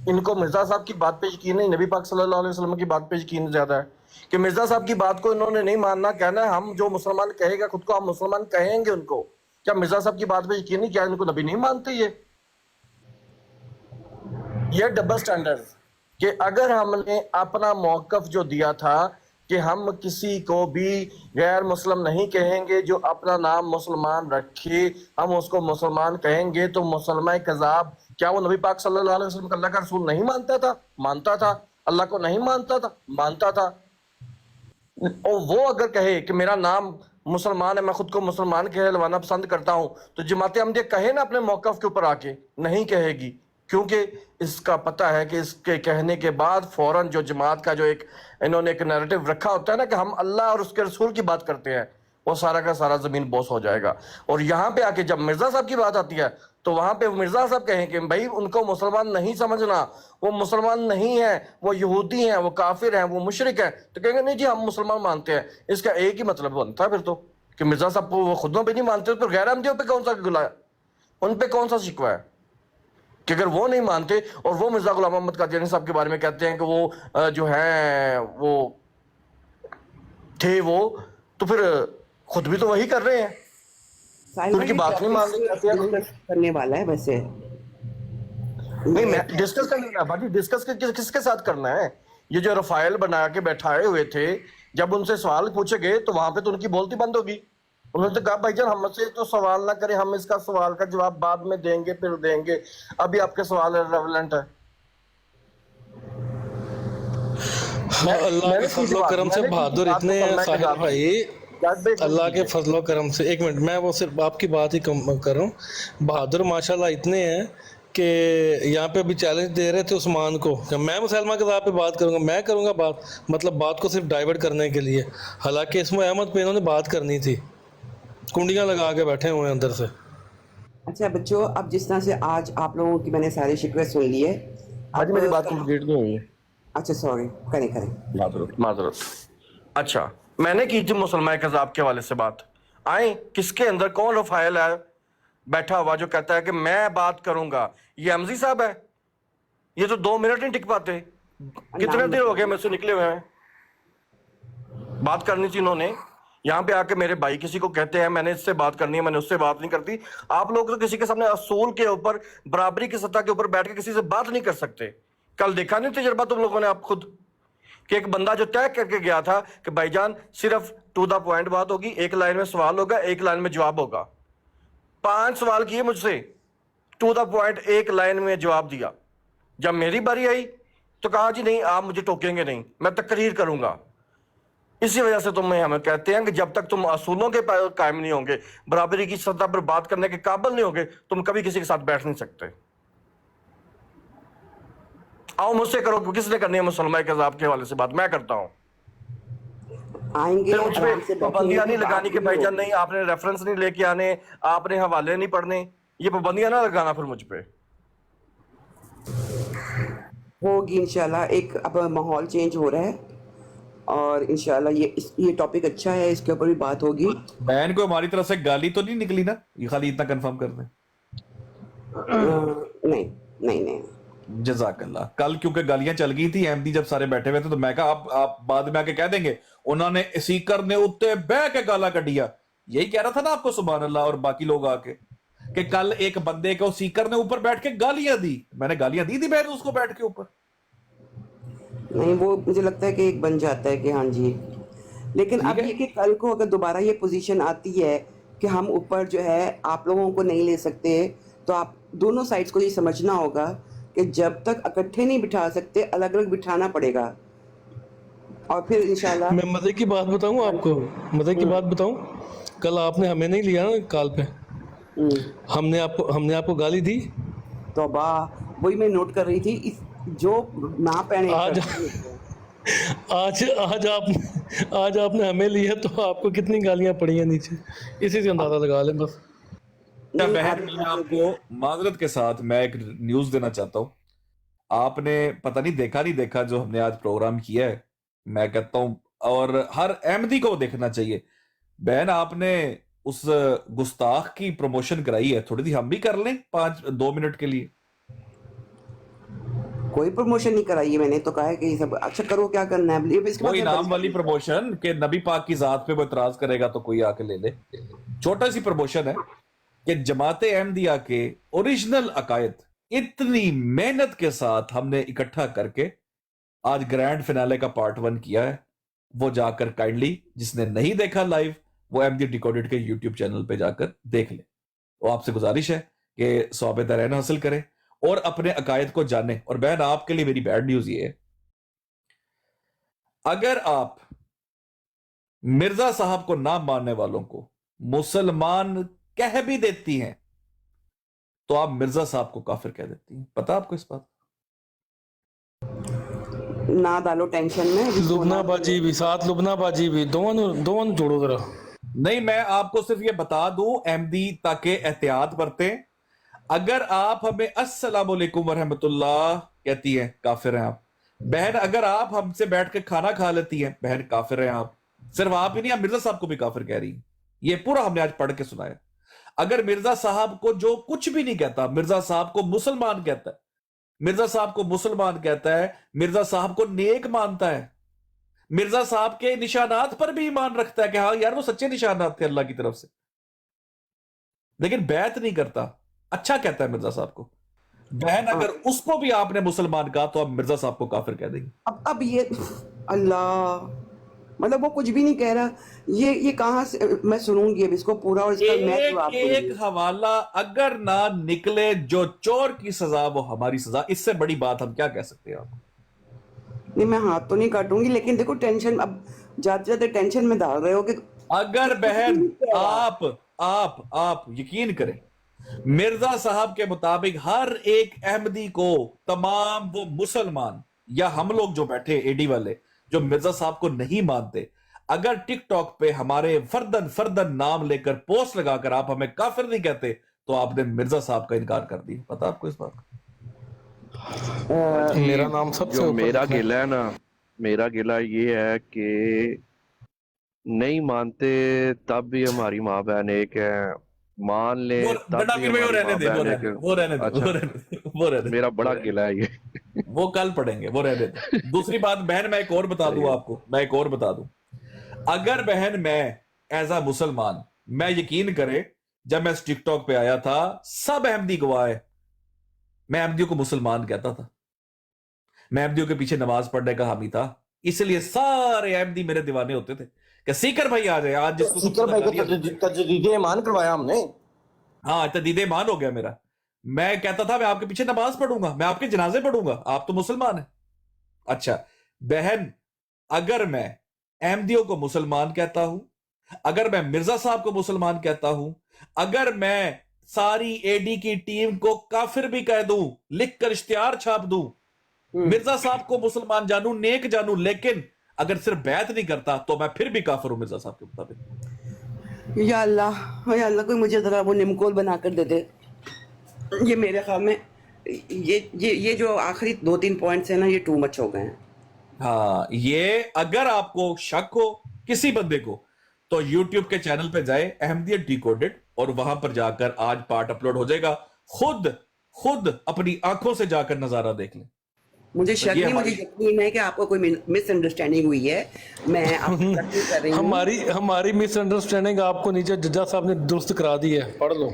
इनको मिर्जा साहब की बात पे यकीन नहीं, नबी पाक सल्लल्लाहु अलैहि वसल्लम की बात पे यकीन ज्यादा है कि मिर्जा साहब की बात को इन्होंने नहीं मानना, कहना है हम जो मुसलमान कहेगा खुद को हम मुसलमान कहेंगे उनको। क्या मिर्जा साहब की बात पे यकीन नहीं, क्या इनको नबी नहीं मानते? ये डबल स्टैंडर्ड कि अगर हमने अपना मौकफ जो दिया था कि हम किसी को भी गैर मुस्लिम नहीं कहेंगे, जो अपना नाम मुसलमान रखे हम उसको मुसलमान कहेंगे, तो मुसलमान कज़ाब क्या वो नबी पाक सल्लल्लाहु अलैहि वसल्लम को अल्लाह का रसूल नहीं मानता था? मानता था। अल्लाह को नहीं मानता था? मानता था। और वो अगर कहे कि मेरा नाम मुसलमान है, मैं खुद को मुसलमान कहलवाना पसंद करता हूँ, तो जमात अहमदिया कहे ना अपने मौकफ के ऊपर आके, नहीं कहेगी, क्योंकि इसका पता है कि इसके कहने के बाद फौरन जो जमात का जो एक इन्होंने एक नैरेटिव रखा होता है ना कि हम अल्लाह और उसके रसूल की बात करते हैं, वो सारा का सारा जमीन बॉस हो जाएगा। और यहाँ पे आके जब मिर्जा साहब की बात आती है तो वहां पे मिर्जा साहब कहें कि भाई उनको मुसलमान नहीं समझना, वो मुसलमान नहीं है, वो यहूदी हैं, वो काफिर हैं, वो मुशरिक हैं, तो कहेंगे नहीं जी हम मुसलमान मानते हैं। इसका एक ही मतलब बनता है फिर तो कि मिर्जा साहब को वो खुदों पे नहीं मानते तो गैर अहमदियों पे कौन सा गिला है, उन पे कौन सा शिकवा है कि अगर वो नहीं मानते और वो मिर्जा गुलाम मोहम्मद कादियानी साहब के बारे में कहते हैं कि वो जो है वो थे, वो तो फिर खुद भी तो वही कर रहे हैं, उनकी बात नहीं मान रहे करने वाला है वैसे। नहीं मैं डिस्कस करना भाजी, डिस्कस किसके साथ करना है? ये जो रफाइल बना के बैठाए हुए थे, जब उनसे सवाल पूछे गए तो वहां पे तो उनकी बोलती बंद होगी। उन्होंने तो कहा भाईजान हमसे तो सवाल ना करें, हम इसका सवाल का जवाब बाद में देंगे, फिर देंगे, अभी आपके सवाल रेलेवेंट है। अल्लाह के फजलो करम से बहादुर इतने हैं साहिल भाई, अल्लाह के फजलो करम से, एक मिनट मैं वो सिर्फ आपकी बात ही कम कर रहा हूँ। बहादुर माशाल्लाह इतने हैं कि यहाँ पे अभी चैलेंज दे रहे थे उस्मान को कि मैं मुसलमान कज़ाब पे बात करूँगा, मैं करूँगा बात, मतलब बात को सिर्फ डाइवर्ट करने के लिए। हालांकि इसमें अहमद पे इन्होंने बात करनी थी, कुंडियाँ लगा के बैठे हुए हैं अंदर से। अच्छा बच्चों, अब जिस तरह से आज आप लोगों की मैंने सारे शिकवे सुन लिए, आज मेरी बात कंप्लीट नहीं हुई है। अच्छा सॉरी, करें माजरत। अच्छा मैंने की थी मुसलमान कज़ाब के हवाले से बात, आए किसके अंदर कौन रफाइल है बैठा हुआ जो कहता है कि मैं बात करूंगा? ये एमजी साहब है, ये तो 2 मिनट नहीं टिक पाते, कितने देर हो गए मुझसे निकले हुए हैं, बात करनी थी इन्होंने। यहाँ पे आके मेरे भाई किसी को कहते हैं मैंने इससे बात करनी है, मैंने उससे बात नहीं करती। आप लोग तो किसी के सामने असूल के ऊपर, बराबरी की सतह के ऊपर बैठ के किसी से बात नहीं कर सकते। कल देखा नहीं तजर्बा तुम लोगों ने आप खुद कि एक बंदा जो तय करके गया था कि भाईजान सिर्फ टू द पॉइंट बात होगी, एक लाइन में सवाल होगा, एक लाइन में जवाब होगा। 5 सवाल किए मुझसे, टू द पॉइंट एक लाइन में जवाब दिया। जब मेरी बारी आई तो कहा जी नहीं आप मुझे टोकेंगे नहीं, मैं तकरीर करूंगा। इसी वजह से तुम्हें हमें कहते हैं कि जब तक तुम असूलों के कायम नहीं होंगे, बराबरी की सतह पर बात करने के काबिल नहीं होंगे, तुम कभी किसी के साथ बैठ नहीं सकते। आओ मुझसे करो, किसने करनी है मुसलमान कज़ाब के हवाले से बात? मैं करता हूं। आएंगे मुझ पे पाबंदियां नहीं लगानी कि भाईजान नहीं आपने रेफरेंस नहीं लेके आने, आपने हवाले नहीं पढ़ने, ये पाबंदियां ना लगाना फिर मुझ पे। होगी इंशाल्लाह। एक अब माहौल चेंज हो रहा है और इंशाल्लाह ये टॉपिक अच्छा है, इसके ऊपर भी बात होगी। बहन को हमारी तरफ से गाली तो नहीं निकली ना? ये खाली इतना कंफर्म कर दें। नहीं नहीं नहीं, जज़ाकल्लाह। कल क्योंकि गालियां चल गई थी एमडी जब सारे बैठे हुए थे, तो मैं कहा आप बाद में आके कह देंगे उन्होंने सीकर ने उत्ते बह के गाला कटिया। यही कह रहा था ना आपको सुभान अल्लाह और बाकी लोग आके कि कल एक बंदे को सीकर ने ऊपर बैठ के गालियां दी। मैंने गालियां दी थी बहन उसको बैठ के ऊपर? नहीं, वो मुझे लगता है कि एक बन जाता है कि हाँ जी। लेकिन अब ये कि कल को अगर दोबारा ये पोजीशन आती है कि हम ऊपर जो है आप लोगों को नहीं ले सकते, तो आप दोनों साइड्स को ये समझना होगा कि जब तक इकट्ठे नहीं बिठा सकते, अलग अलग बिठाना पड़ेगा। और फिर इंशाल्लाह मैं मजे की बात बताऊं आपको, मजे की बात बताऊं, कल आपने हमें नहीं लिया ना कॉल पे, हमने आपको गाली दी। तौबा, वही मैं नोट कर रही थी, जो ना पहने आज आपने हमें लिया तो आपको कितनी गालियां पड़ी हैं नीचे, इसी से अंदाजा लगा लें बस। बहन मैं आपको माजरत के साथ मैं एक न्यूज देना चाहता हूं। आपने पता नहीं देखा नहीं देखा जो हमने आज प्रोग्राम किया है, मैं कहता हूं और हर अहमदी को देखना चाहिए। बहन आपने उस गुस्ताख की प्रमोशन कराई है, थोड़ी सी हम भी कर लें 2 मिनट के लिए। कोई प्रमोशन नहीं कराई है मैंने, तो कहा है कि सब अच्छा करो, क्या करना है वो इनाम वाली प्रमोशन के नबी पाक की जात पे वो इतराज करेगा तो कोई आके ले ले। छोटा सी प्रमोशन है कि जमाते अहमदिया के ओरिजिनल अकायद इतनी मेहनत के साथ हमने इकट्ठा करके आज ग्रैंड फिनाले का पार्ट 1 किया है। वो जाकर काइंडली जिसने नहीं देखा लाइव, वो अहमदी डिकोडेड के यूट्यूब चैनल पे जाकर देख ले। वो आपसे गुजारिश है कि सवाब दरैन हासिल करें और अपने अकायद को जाने। और बहन आपके लिए मेरी बैड न्यूज ये है, अगर आप मिर्जा साहब को ना मानने वालों को मुसलमान कह भी देती हैं तो आप मिर्जा साहब को काफिर कह देती हैं। पता आपको इस बात? ना डालो टेंशन में। लुबना बाजी भी साथ, लुबना बाजी भी दोनों जोड़ो जरा। नहीं, मैं आपको सिर्फ ये बता दूं अहमदी ताकि एहतियात बरतें। अगर आप हमें अस्सलाम वालेकुम व रहमतुल्लाह कहती हैं, काफिर हैं आप। बहन अगर आप हमसे बैठ के खाना खा लेती हैं, बहन काफिर हैं आप। सिर्फ आप ही नहीं, आप मिर्जा साहब को भी काफिर कह रही हैं। ये पूरा हमने आज पढ़ के सुनाया। अगर मिर्जा साहब को जो कुछ भी नहीं कहता, मिर्जा साहब को मुसलमान कहता है, मिर्जा साहब को मुसलमान कहता है, मिर्जा साहब को नेक मानता है, मिर्जा साहब के निशानात पर भी ईमान रखता है कि हाँ यार वो सच्चे निशानात थे अल्लाह की तरफ से, लेकिन बैत नहीं करता, अच्छा कहता है मिर्जा साहब को। बहन अगर उसको भी आपने मुसलमान कहा तो आप मिर्जा साहब को काफिर कह देंगे। अब ये अल्लाह, मतलब वो कुछ भी नहीं कह रहा। ये कहां से मैं सुनूंगी अब इसको पूरा, और इसका मैं जवाब दूंगी। एक हवाला अगर ना निकले, जो चोर की सजा वो हमारी सजा, इससे बड़ी बात हम क्या कह सकते हैं आपको? नहीं, मैं हाथ तो नहीं काटूंगी, लेकिन देखो टेंशन, अब जाते जाते टेंशन में डाल रहे हो कि अगर बहन आप यकीन करें, मिर्जा साहब के मुताबिक हर एक अहमदी को, तमाम वो मुसलमान या हम लोग जो बैठे एडी वाले जो मिर्जा साहब को नहीं मानते, अगर टिकटॉक पे हमारे फर्दन फर्दन नाम लेकर पोस्ट लगाकर आप हमें काफिर नहीं कहते तो आपने मिर्जा साहब का इनकार कर दिया। पता आपको इस बात का? मेरा नाम सबसे जो ऊपर मेरा लिखा है। गिला है ना, मेरा गिला ये है कि नहीं मानते तब भी हमारी माँ बहन एक है, मान ले तब बड़ा भी फिर भाई वो हमारी रहने माँ दे, वो बहन एक रहने है। दे, वो रहने दे, अच्छा, वो रहने दे, वो रहने दे। मेरा बड़ा गिला है ये। वो कल पढ़ेंगे, वो रहने दे। दूसरी बात बहन, मैं एक और बता दूं आपको, मैं एक और बता दूं। अगर बहन मैं एज अ मुसलमान, मैं यकीन करे जब मैं टिकटॉक पे आया था सब अहमदी गवाह है, मैं अहमदियों को मुसलमान कहता था, मैं अहमदियों के पीछे नमाज पढ़ने का हामी था, इसलिए सारे अहमदी मेरे दीवाने होते थे कि सीकर भाई आ जाए आज, जिसको सीकर भाई को तजदीद ईमान करवाया हमने। हाँ, तजदीद ईमान हो गया मेरा। मैं कहता था मैं आपके पीछे नमाज पढ़ूंगा, मैं आपके जनाजे पढ़ूंगा, आप तो मुसलमान हैं। अच्छा बहन, अगर मैं अहमदियों को मुसलमान कहता हूं, अगर मैं मिर्जा साहब को मुसलमान कहता हूं, अगर मैं सारी एडी की टीम को काफिर भी कह दूं, लिखकर इश्तिहार छाप दूं, मिर्जा साहब को मुसलमान जानूं, नेक जानूं, लेकिन अगर सिर्फ बैत नहीं करता तो मैं फिर भी काफिर हूं मिर्जा साहब के मुताबिक। या अल्लाह कोई मुझे जरा वो निमकोल बना कर दे दे। ये मेरे ख्याल में ये जो आखिरी 2-3 पॉइंट्स है ना, ये टू मच हो गए हैं। हाँ, ये अगर आपको शक हो किसी बंदे को तो YouTube के चैनल पे जाए, अहमदियत डिकोडेड, और वहां पर जाकर आज पार्ट अपलोड हो जाएगा, खुद अपनी आंखों से जाकर नजारा देख लें। मुझे शक नहीं, मुझे यकीन है कि आपको कोई मिसअंडरस्टैंडिंग हुई है। मैं आपको कर रही हूं। हमारी मिसअंडरस्टैंडिंग आपको नीचे जज्जा साहब ने दुरुस्त करा दी है, पढ़ लो।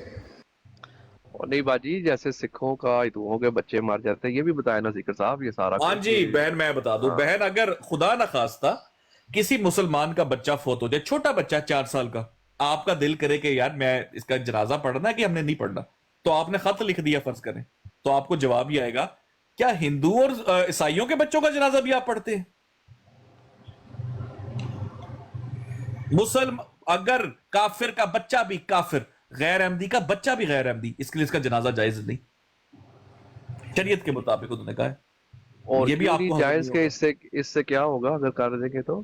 और नहीं बाजी, जैसे सिखों का हिंदुओं के बच्चे मार जाते हैं, ये भी बताया ना जिक्र साहब, ये सारा हाँ जी बहन, मैं बता दूं बहन, अगर खुदा ना खास्ता किसी मुसलमान का बच्चा फोत हो जाए, छोटा बच्चा 4 साल का, आपका दिल करे कि यार मैं इसका जनाजा पढ़ना है कि हमने नहीं पढ़ना, तो आपने खत लिख दिया फर्ज करें, तो आपको जवाब ही आएगा क्या हिंदू और ईसाइयों के बच्चों का जनाजा भी आप पढ़ते हैं? अगर काफिर का बच्चा भी काफिर, गैर अहमदी का बच्चा भी गैर अहमदी, इसके लिए इसका जनाजा जायज नहीं, शरीयत के मुताबिक उन्होंने कहा है। और ये भी आपको जायज के इससे क्या होगा अगर कर देंगे तो?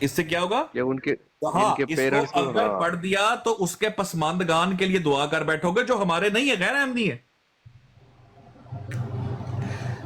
इससे क्या होगा कि उनके हाँ, इनके पेरेंट्स को अगर पढ़ दिया तो उसके पसमानदगान के लिए दुआ कर बैठोगे जो हमारे नहीं है, गैर अहमदी है।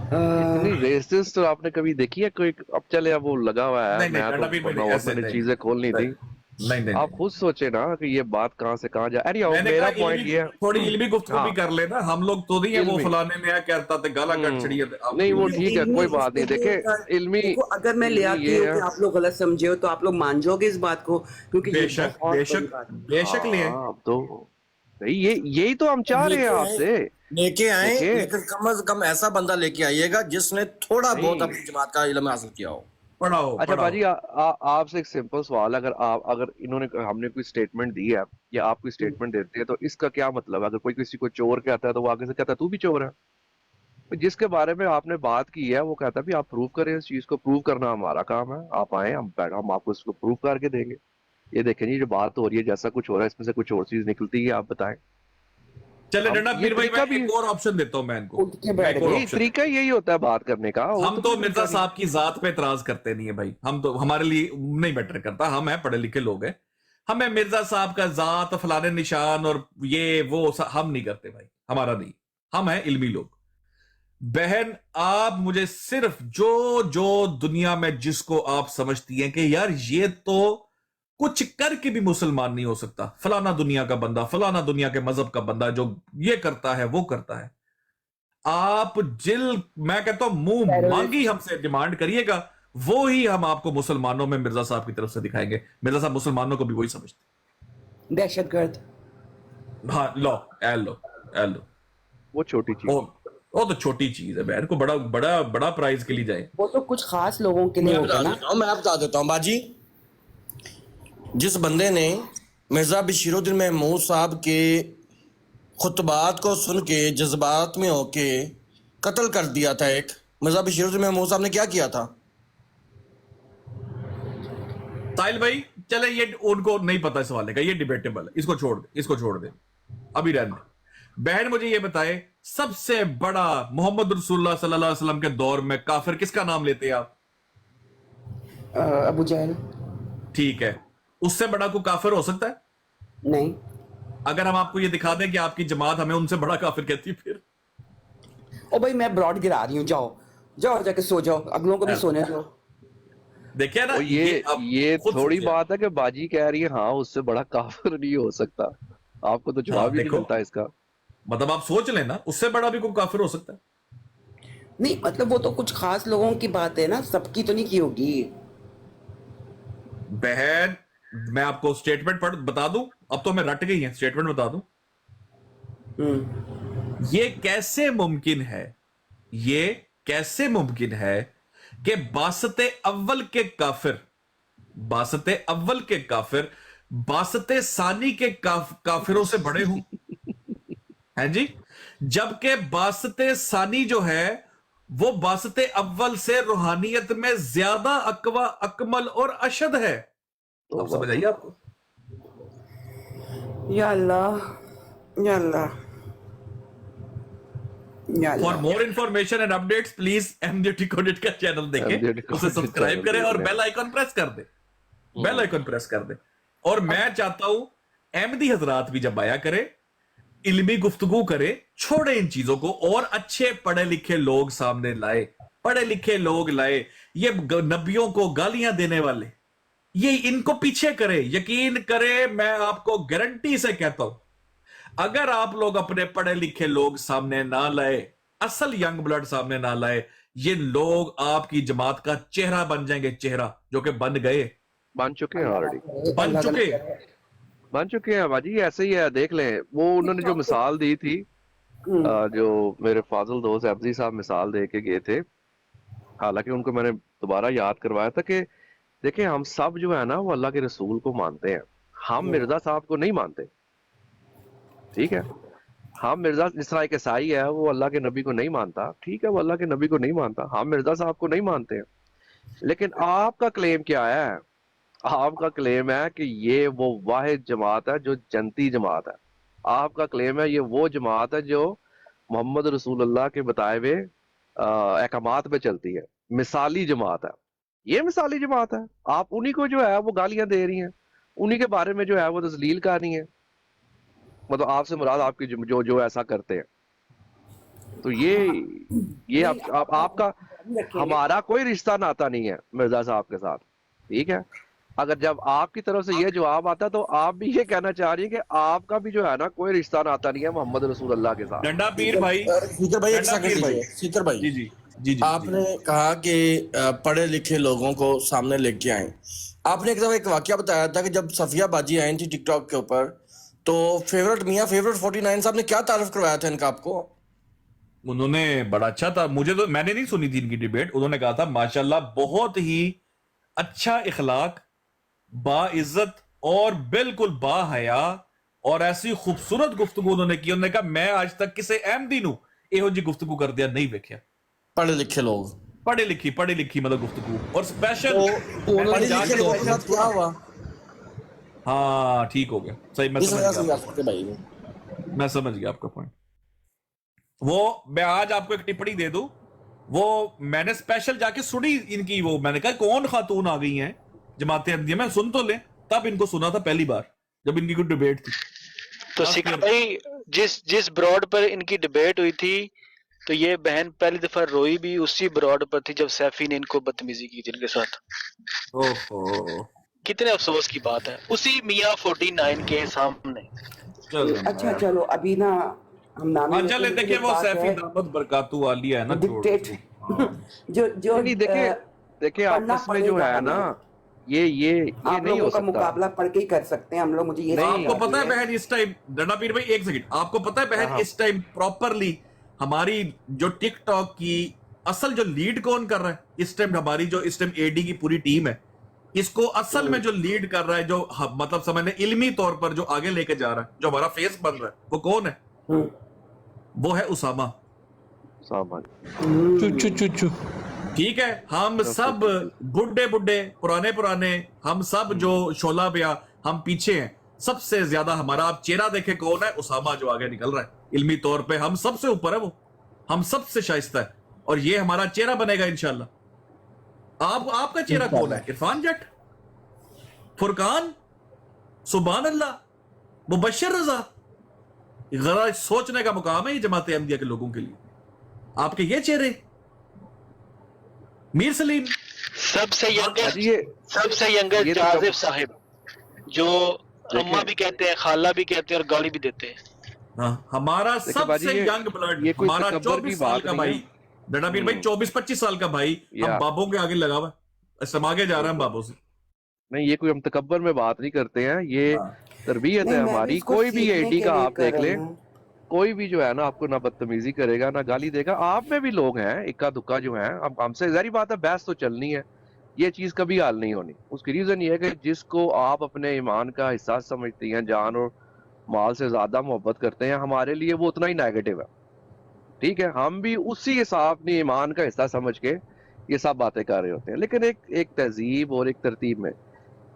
इतनी रेसिस्ट तो आपने कभी देखी है कोई? अब चले, अब वो लगा हुआ है, मैं तो मैंने चीजें खोलनी थी। नहीं, आप खुद सोचे ना कि ये बात कहां से कहां जाए। अरे मेरा पॉइंट ये है, थोड़ी इल्मी गुफ्तगू भी कर लेना, हम लोग तो नहीं है वो फलाने में कहता था गाला कट छड़ी है। नहीं वो ठीक है, कोई बात नहीं। देखे इल्मी, अगर मैं ले आती हूँ कि आप लोग गलत समझे हो तो आप लोग मान जाओगे इस बात को, क्योंकि बेशक ले आप तो यही तो हम चाह रहे हैं आपसे, लेके आए, लेकिन कम से कम ऐसा बंदा लेके आइएगा जिसने थोड़ा बहुत अपनी जमात का इल्म हासिल किया हो। अच्छा बाजी, आपसे एक सिंपल सवाल, अगर इन्होंने हमने कोई स्टेटमेंट दी है या आप कोई स्टेटमेंट देते हैं तो इसका क्या मतलब? अगर कोई किसी को चोर कहता है तो वो आगे से कहता है तू भी चोर है। जिसके बारे में आपने बात की है वो कहता है भी आप प्रूव करें इस चीज को। प्रूव करना हमारा काम है, आप आए, हम आपको इसको प्रूव करके देंगे। ये देखें जी, जो बात हो रही है, जैसा कुछ हो रहा है, इसमें से कुछ और चीज निकलती है, आप बताएं। चले डंडा पीर भाई, मैं एक और ऑप्शन देता हूं मैं इनको। यही तरीका यही होता है बात करने का। हम तो मिर्जा साहब की जात पे एतराज करते नहीं है भाई, हम तो, हमारे लिए नहीं मैटर करता, हम हैं पढ़े लिखे लोग हैं। हमें मिर्जा साहब का जात फलाने निशान और ये वो हम नहीं करते भाई, हमारा नहीं, हम हैं इल्मी लोग। बहन आप मुझे सिर्फ जो दुनिया में जिसको आप समझती हैं कि यार ये तो कुछ करके भी मुसलमान नहीं हो सकता, फलाना दुनिया का बंदा, फलाना दुनिया के मजहब का बंदा जो ये करता है वो करता है, आप मैं कहता हूं मुंह मांगी हमसे डिमांड करिएगा, वो ही हम आपको मुसलमानों में मिर्जा साहब की तरफ से दिखाएंगे। मिर्जा साहब मुसलमानों को भी वही समझते, दहशतगर्द। हाँ लो वो छोटी चीज, वो तो छोटी चीज है बहन को बड़ा प्राइज के लिए जाए, वो तो कुछ खास लोगों के लिए होगा ना। मैं बता देता हूँ बाजी, जिस बंदे ने मिर्जा बशीरुद्दीन महमूद साहब के खुतबात को सुन के जज्बात में होके कत्ल कर दिया था, एक मिर्जा बशीरुद्दीन महमूद साहब ने क्या किया था? साहिल भाई चले, ये उनको नहीं पता इस वाले का, ये डिबेटेबल है, इसको छोड़ दे अभी रहने दे। बहन मुझे ये बताए, सबसे बड़ा मोहम्मद रसूलुल्लाह सल्लल्लाहु अलैहि वसल्लम के दौर में काफिर किसका नाम लेते हैं आप? अबू जहल। ठीक है, उससे बड़ा कोई काफिर हो सकता है? नहीं। अगर हम आपको ये दिखा दें कि आपकी जमात हमें उनसे बड़ा काफिर कहती है, फिर ओ भाई मैं ब्रॉड गिरा रही हूँ, जाओ जाके सो जाओ, अगलों को भी सोने दो। देखिए ना, ये थोड़ी बात है कि बाजी कह रही है हाँ उससे बड़ा काफिर नहीं हो सकता, आपको तो जवाब ही नहीं मिलता इसका। मतलब आप सोच लेना, उससे बड़ा भी कोई काफिर हो सकता है। नहीं मतलब वो तो कुछ खास लोगों की बात है ना, सबकी तो नहीं की होगी। बहन मैं आपको स्टेटमेंट बता दूं, अब तो मैं रट गई है, स्टेटमेंट बता दूं। ये कैसे मुमकिन है कि बासते अव्वल के काफिर बासते सानी के काफिरों से बड़े हूं, हैं जी, जबकि बासते सानी जो है वो बासते अव्वल से रूहानियत में ज्यादा अकवा, अकमल और अशद है। आप समझ आइए आपको? या अल्लाह। For more information and updates please MD decoded का चैनल देखें, उसे सब्सक्राइब करें और बेल आइकन प्रेस कर दे। और मैं चाहता हूं एमडी हजरात भी जब आया करे, इल्मी गुफ्तगू करे, छोड़े इन चीजों को और अच्छे पढ़े लिखे लोग सामने लाए, ये नबियों को गालियां देने वाले, ये इनको पीछे करे। यकीन करे, मैं आपको गारंटी से कहता हूं, अगर आप लोग अपने पढ़े लिखे लोग सामने ना लाए, असल यंग ब्लड सामने ना लाए, ये लोग आपकी जमात का चेहरा बन जाएंगे, चेहरा जो कि बन चुके हैं ऑलरेडी, बन चुके हैं बाजी। ऐसे ही है, देख लें वो उन्होंने जो मिसाल दी थी, जो मेरे फाजिल दोस्त एफजी साहब मिसाल दे के गए थे, हालांकि उनको मैंने दोबारा याद करवाया था कि देखिए हम सब जो है ना वो अल्लाह के रसूल को मानते हैं, हम मिर्जा साहब को नहीं मानते, ठीक है। हम मिर्जा, जिस तरह एक ईसाई है वो अल्लाह के नबी को नहीं मानता, ठीक है, वो अल्लाह के नबी को नहीं मानता, हम मिर्जा साहब को नहीं मानते हैं। लेकिन आपका क्लेम क्या है? आपका क्लेम है कि ये वो वाहिद जमात है जो जनती जमात है। आपका क्लेम है ये वो जमात है जो मोहम्मद रसूलुल्लाह के बताए हुए अहकामात पे चलती है, मिसाली जमात है। ये मिसाली जमात है, आप उन्हीं को जो है वो गालियां दे रही हैं, उन्हीं के बारे में जो है वो तस्लील कर रही है, मतलब आपसे मुराद आपकी जो ऐसा करते हैं। तो ये आपका हमारा कोई रिश्ता नाता नहीं है मिर्जा साहब के साथ, ठीक है। अगर जब आपकी तरफ से ये जवाब आता है तो आप भी ये कहना चाह रही है कि आपका भी जो है ना कोई रिश्ता नाता नहीं है मोहम्मद रसूलुल्लाह के साथ। डंडा पीर भाई, सीकर भाई एक सेकंड, सीकर भाई जी आपने कहा कि पढ़े लिखे लोगों को सामने लेके आए। आपने एक दफा एक वाकया बताया था कि जब सफिया बाजी आई थी टिकटॉक के ऊपर, तो फेवरेट 49 साहब ने क्या तारीफ करवाया था इनका आपको? उन्होंने बड़ा अच्छा था, मुझे तो, मैंने नहीं सुनी थी इनकी डिबेट, उन्होंने कहा था माशाल्लाह बहुत ही अच्छा इखलाक, बाइज्जत और बिल्कुल बाहया और ऐसी खूबसूरत गुफ्तगू उन्होंने की। उन्होंने कहा मैं आज तक किसी अहमदी नू एहो जी गुफ्तगू कर दिया नहीं वेख्या। पढ़े लिखे लोग, पढ़े लिखी मतलब गुफ्तगू और स्पेशल क्या हुआ? हाँ ठीक हो गया, सही, मैं समझ गया आपका पॉइंट। वो मैं आज आपको एक टिप्पणी दे दूं, वो मैंने स्पेशल जाके सुनी इनकी, वो मैंने कहा कौन खातून आ गई हैं जमाते अहमदिया में, सुन तो ले, तब इनको सुना था पहली बार जब इनकी कोई डिबेट थी। तो बस सिखा फिर भाई, जिस ब्रॉड पर इनकी डिबेट हुई थी, तो ये बहन पहली दफा रोई भी उसी ब्रॉड पर थी जब सैफी ने इनको बदतमीजी की थी इनके साथ। ओहो, कितने अफसोस की बात है, उसी मियाँ 49 के सामने। चलो अच्छा चलो अभी ना हम नाम हाँ नहीं चले लेते, देखिए लेकिन वो एक बात सैफी है, दामद बरकातू वाली है ना डिक्टेट जो नहीं देखिए, देखिए पढ़ना आपस में जो पड़ेगा है ना, हमें। ये आप नहीं हो लोगों का सकता। मुकाबला पढ़ के ही कर सकते हैं हम लोग, मुझे ये नहीं, आपको पता है है बहन इस टाइम डंडा पीर भाई एक सेकंड, आपको पता है बहन हाँ। इस टाइम प्रॉपरली हमारी जो टिकटॉक की असल जो लीड कौन कर रहा है इस टाइम, हमारी जो इस टाइम एडी की पूरी टीम है, इसको असल में जो लीड कर रहा है, जो मतलब समझ लें इल्मी तौर पर जो आगे लेके जा रहा है, जो हमारा फेस बन रहा है, वो कौन है? वो है उसामा। चू चू चू चू। ठीक है, हम सब बुढ़े बुढ़े पुराने पुराने, हम सब जो शोला बिया, हम पीछे हैं। सबसे ज्यादा हमारा आप चेहरा देखे कौन है? उसामा जो आगे निकल रहा है इल्मी तौर पे, हम सबसे ऊपर है वो, हम सबसे शाइस्ता है, और ये हमारा चेहरा बनेगा इंशाल्लाह। आपका चेहरा कौन है? इरफान जट, फुरकान, सुभान अल्लाह, मुबश्शिर रजा। जरा सोचने का मुकाम है ये जमात अहमदिया के लोगों के लिए, आपके ये चेहरे। मीर सलीम सबसे यंगेस्ट, ये सबसे यंगेस्ट ये तो जाजिब साहिब, जो अम्मा भी कहते हैं, खाला भी कहते हैं और गाली भी देते हैं। हाँ, हमारा देखिए बाजी, सबसे ये- यंग ब्लड, ये कोई हमारा तकब्बर 24 की साल बात का नहीं भाई है। डंडापीर भाई, 24-25 साल का भाई, हम या। बाबों के आगे लगा हुआ है, समागे जा रहे हैं बाबों से। नहीं, ये कोई हम तकब्बर में बात नहीं करते हैं, ये हाँ। तरबियत नहीं, है मैं भी हमारी। इसको कोई भी सीखने एडी के का लिए आप कर देख रही ले, हूँ। कोई भी जो है ना आपको ना बदतमीजी करेगा ना गाली देगा। आप में भी लोग हैं इक्का दुक्का जो हैं, अब हमसे जारी बात है, बहस तो चलनी है, ये चीज कभी हाल नहीं होनी। उसकी रीजन ये है कि जिसको आप अपने ईमान का हिस्सा समझती हैं, जान और माल से ज्यादा मोहब्बत करते हैं, हमारे लिए वो उतना ही नेगेटिव है। ठीक है, हम भी उसी हिसाब अपने ईमान का हिस्सा समझ के ये सब बातें कर रहे होते हैं, लेकिन एक तहजीब और एक तरतीब में।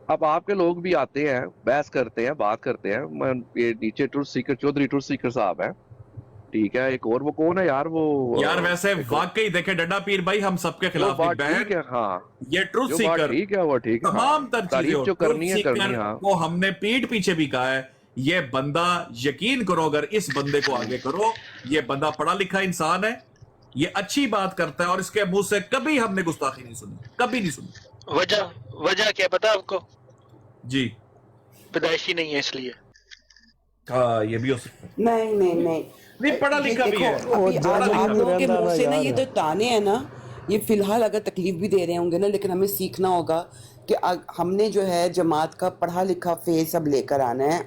अब आपके लोग भी आते हैं, बहस करते हैं, बात करते हैं। ये नीचे ट्रुथ सीकर, चौधरी ट्रुथ सीकर साहब हैं, ठीक है। एक और वो कौन है यार, वो यार वैसे वाकई देखे डंडा पीर भाई, हम सबके वो खिलाफ बात नहीं, ठीक है, हाँ, ये ट्रूथ जो बात सीकर ठीक है वो ठीक है, तमाम हाँ। तर तारीफ चीजें जो ट्रूथ करनी है करनी, सीकर हाँ। को हमने पीठ पीछे भी कहा है, ये बंदा यकीन करो, अगर इस बंदे को आगे करो, ये बंदा पढ़ा लिखा इंसान है, ये अच्छी बात करता है, और इसके मुंह से कभी हमने गुस्ताखी नहीं सुनी, कभी नहीं सुनी। वजह क्या पता आपको? जी पैदाइशी नहीं है इसलिए। हाँ, ये भी हो सकता है। नहीं पढ़ा लिखा भी है। अभी पढ़ा आज लिखा आप भी लोगों के है। मुंह से ना यार। ये तो ताने हैं ना, ये फिलहाल अगर तकलीफ भी दे रहे होंगे ना, लेकिन हमें सीखना होगा कि हमने जो है जमात का पढ़ा लिखा फेस अब लेकर आना है।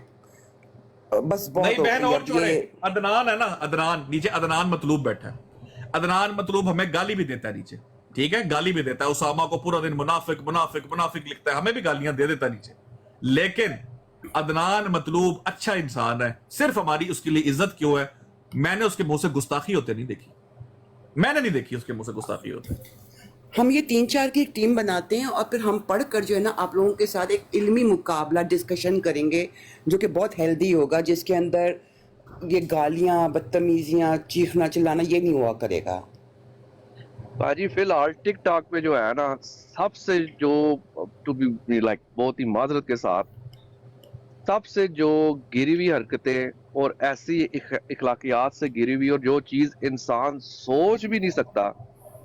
बस बहुत नहीं हो बहन, गई और अब छोड़े, ये। अदनान है ना, अदनान नीचे, अदनान मतलूब बैठा है। अदनान मतलूब हमें गाली भी देता है नीचे, ठीक है, गाली भी देता है। उसामा को पूरा दिन मुनाफिक मुनाफिक मुनाफिक लिखता है, हमें भी गालियां दे देता है नीचे। लेकिन अदनान मतलूब अच्छा इंसान है, सिर्फ हमारी उसके लिए इज्जत क्यों है, मैंने उसके मुंह से गुस्ताखी होते नहीं देखी, मैंने नहीं देखी उसके मुंह से गुस्ताखी होते। हम ये 3-4 की एक टीम बनाते हैं और फिर हम पढ़ कर जो है ना आप लोगों के साथ एक इल्मी मुकाबला डिस्कशन करेंगे, जो कि बहुत हेल्दी होगा, जिसके अंदर ये गालियां, बदतमीजियां, चीखना चिल्लाना ये नहीं हुआ करेगा। बाजी फिलहाल टिकटॉक पे जो है ना, सबसे जो टू बी लाइक बहुत ही माजरत के साथ, सबसे जो गिरी हुई हरकतें और ऐसी इखलाकियात से गिरी हुई, और जो चीज इंसान सोच भी नहीं सकता,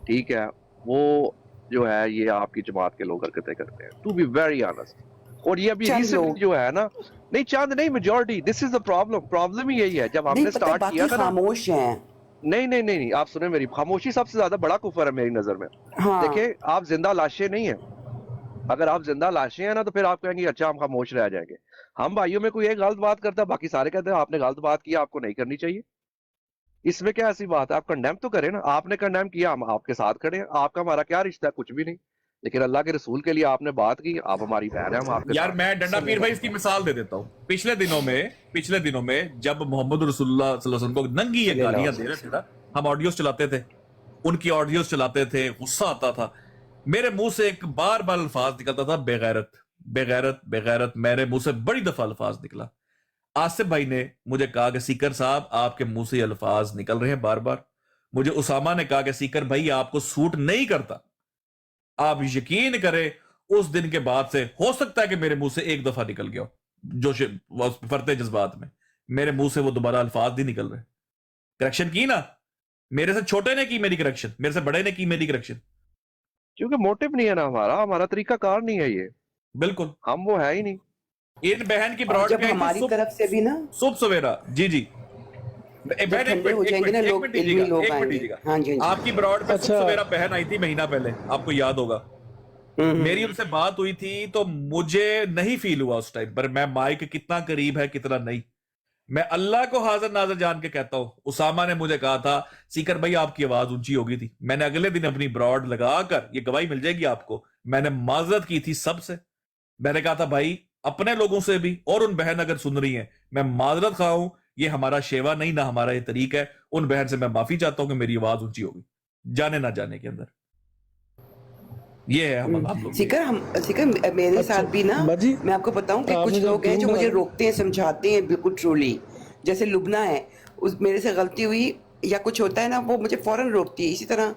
ठीक है, वो जो है ये आपकी जमात के लोग हरकतें करते हैं, टू बी वेरी ऑनेस्ट। और ये अभी चंद रिसेंटली लोग। जो है ना, नहीं चंद नहीं, majority, this is the problem ही यही है। जब नहीं हमने पता, स्टार्ट बाकी किया था ना, खामोश हैं। नहीं, आप सुने, मेरी खामोशी सबसे ज्यादा बड़ा कुफर है मेरी नजर में। हाँ। देखिए, आप जिंदा लाशें नहीं है, अगर आप जिंदा लाशें हैं ना, तो फिर आप कहेंगे अच्छा हम खामोश रह जाएंगे। हम भाइयों में कोई एक गलत बात करता है, बाकी सारे कहते हैं आपने गलत बात की, आपको नहीं करनी चाहिए। इसमें क्या ऐसी बात है? आप कंडेम तो करें ना, आपने कंडेम किया, हम आपके साथ खड़े हैं, आपका हमारा क्या रिश्ता है? कुछ भी नहीं। लेकिन अल्लाह के रसूल के लिए आपने बात की, आप हमारी बहन है, हम आपके यार साथ। मैं डंडा पीर भाई इसकी मिसाल दे देता हूँ। पिछले दिनों में जब मोहम्मद रसूलुल्लाह सल्लल्लाहु अलैहि वसल्लम को नंगी ये गालियां दे रहे थे ना, हम ऑडियोज चलाते थे, उनकी ऑडियोज चलाते थे, गुस्सा आता था, मेरे मुंह से एक बार बार अल्फाज निकलता था, बेगैरत बेगैरत बेगैरत। मेरे मुंह से बड़ी दफा अल्फाज निकला। आसिफ भाई ने मुझे कहा कि सीकर साहब आपके मुंह से अल्फाज निकल रहे हैं बार बार। मुझे उसामा ने कहा कि सीकर भाई आपको सूट नहीं करता। आप यकीन करें, उस दिन के बाद से हो सकता है कि मेरे मुंह से एक दफा निकल गया हो, जो फरते जज्बात में मेरे मुंह से वो दोबारा अल्फाज नहीं निकल रहे। करेक्शन की ना, मेरे से छोटे ने की मेरी करेक्शन, मेरे से बड़े ने की मेरी करेक्शन, क्योंकि मोटिव नहीं है ना हमारा तरीका कार नहीं है ये, बिल्कुल हम वो है ही नहीं। इन बहन की और ब्रॉड जब हमारी तरफ से भी ना सुबह सवेरा जी जी जब ठंडे हो जाएंगे ना लोग, इल्मी लोग आएंगे। हाँ जी, हाँ जी। आपकी ब्रॉड पे अच्छा। सुबह सवेरा बहन आई थी महीना पहले, आपको याद होगा। मेरी उनसे बात हुई थी तो मुझे नहीं फील हुआ उस टाइम पर मैं माइक कितना करीब है कितना नहीं। मैं अल्लाह को हाजिर नाजर जान के कहता हूं, उसामा ने मुझे कहा था सीकर भाई आपकी आवाज ऊंची हो गई थी। मैंने अगले दिन अपनी ब्रॉड लगाकर, ये गवाही मिल जाएगी आपको, मैंने माजरत की थी सबसे। मैंने कहा था भाई अपने लोगों से भी, और उन बहन अगर सुन रही हैं, मैं माजरत खा हूं, ये हमारा शेवा नहीं ना हमारा ये तरीका है। उन बहन से मैं माफी चाहता हूं कि मेरी आवाज ऊंची होगी जाने ना जाने के अंदर। ये है हम आप लोग। सिकर मेरे साथ भी ना, बाजी, मैं आपको बताऊं कि आपने कुछ जब लोग हैं जो टीम मुझे बना- रोकते हैं, समझाते हैं बिल्कुल ट्रूली। जैसे लुबना है, उस मेरे से गलती हुई या कुछ होता है ना, वो मुझे फौरन रोकती है। इसी तरह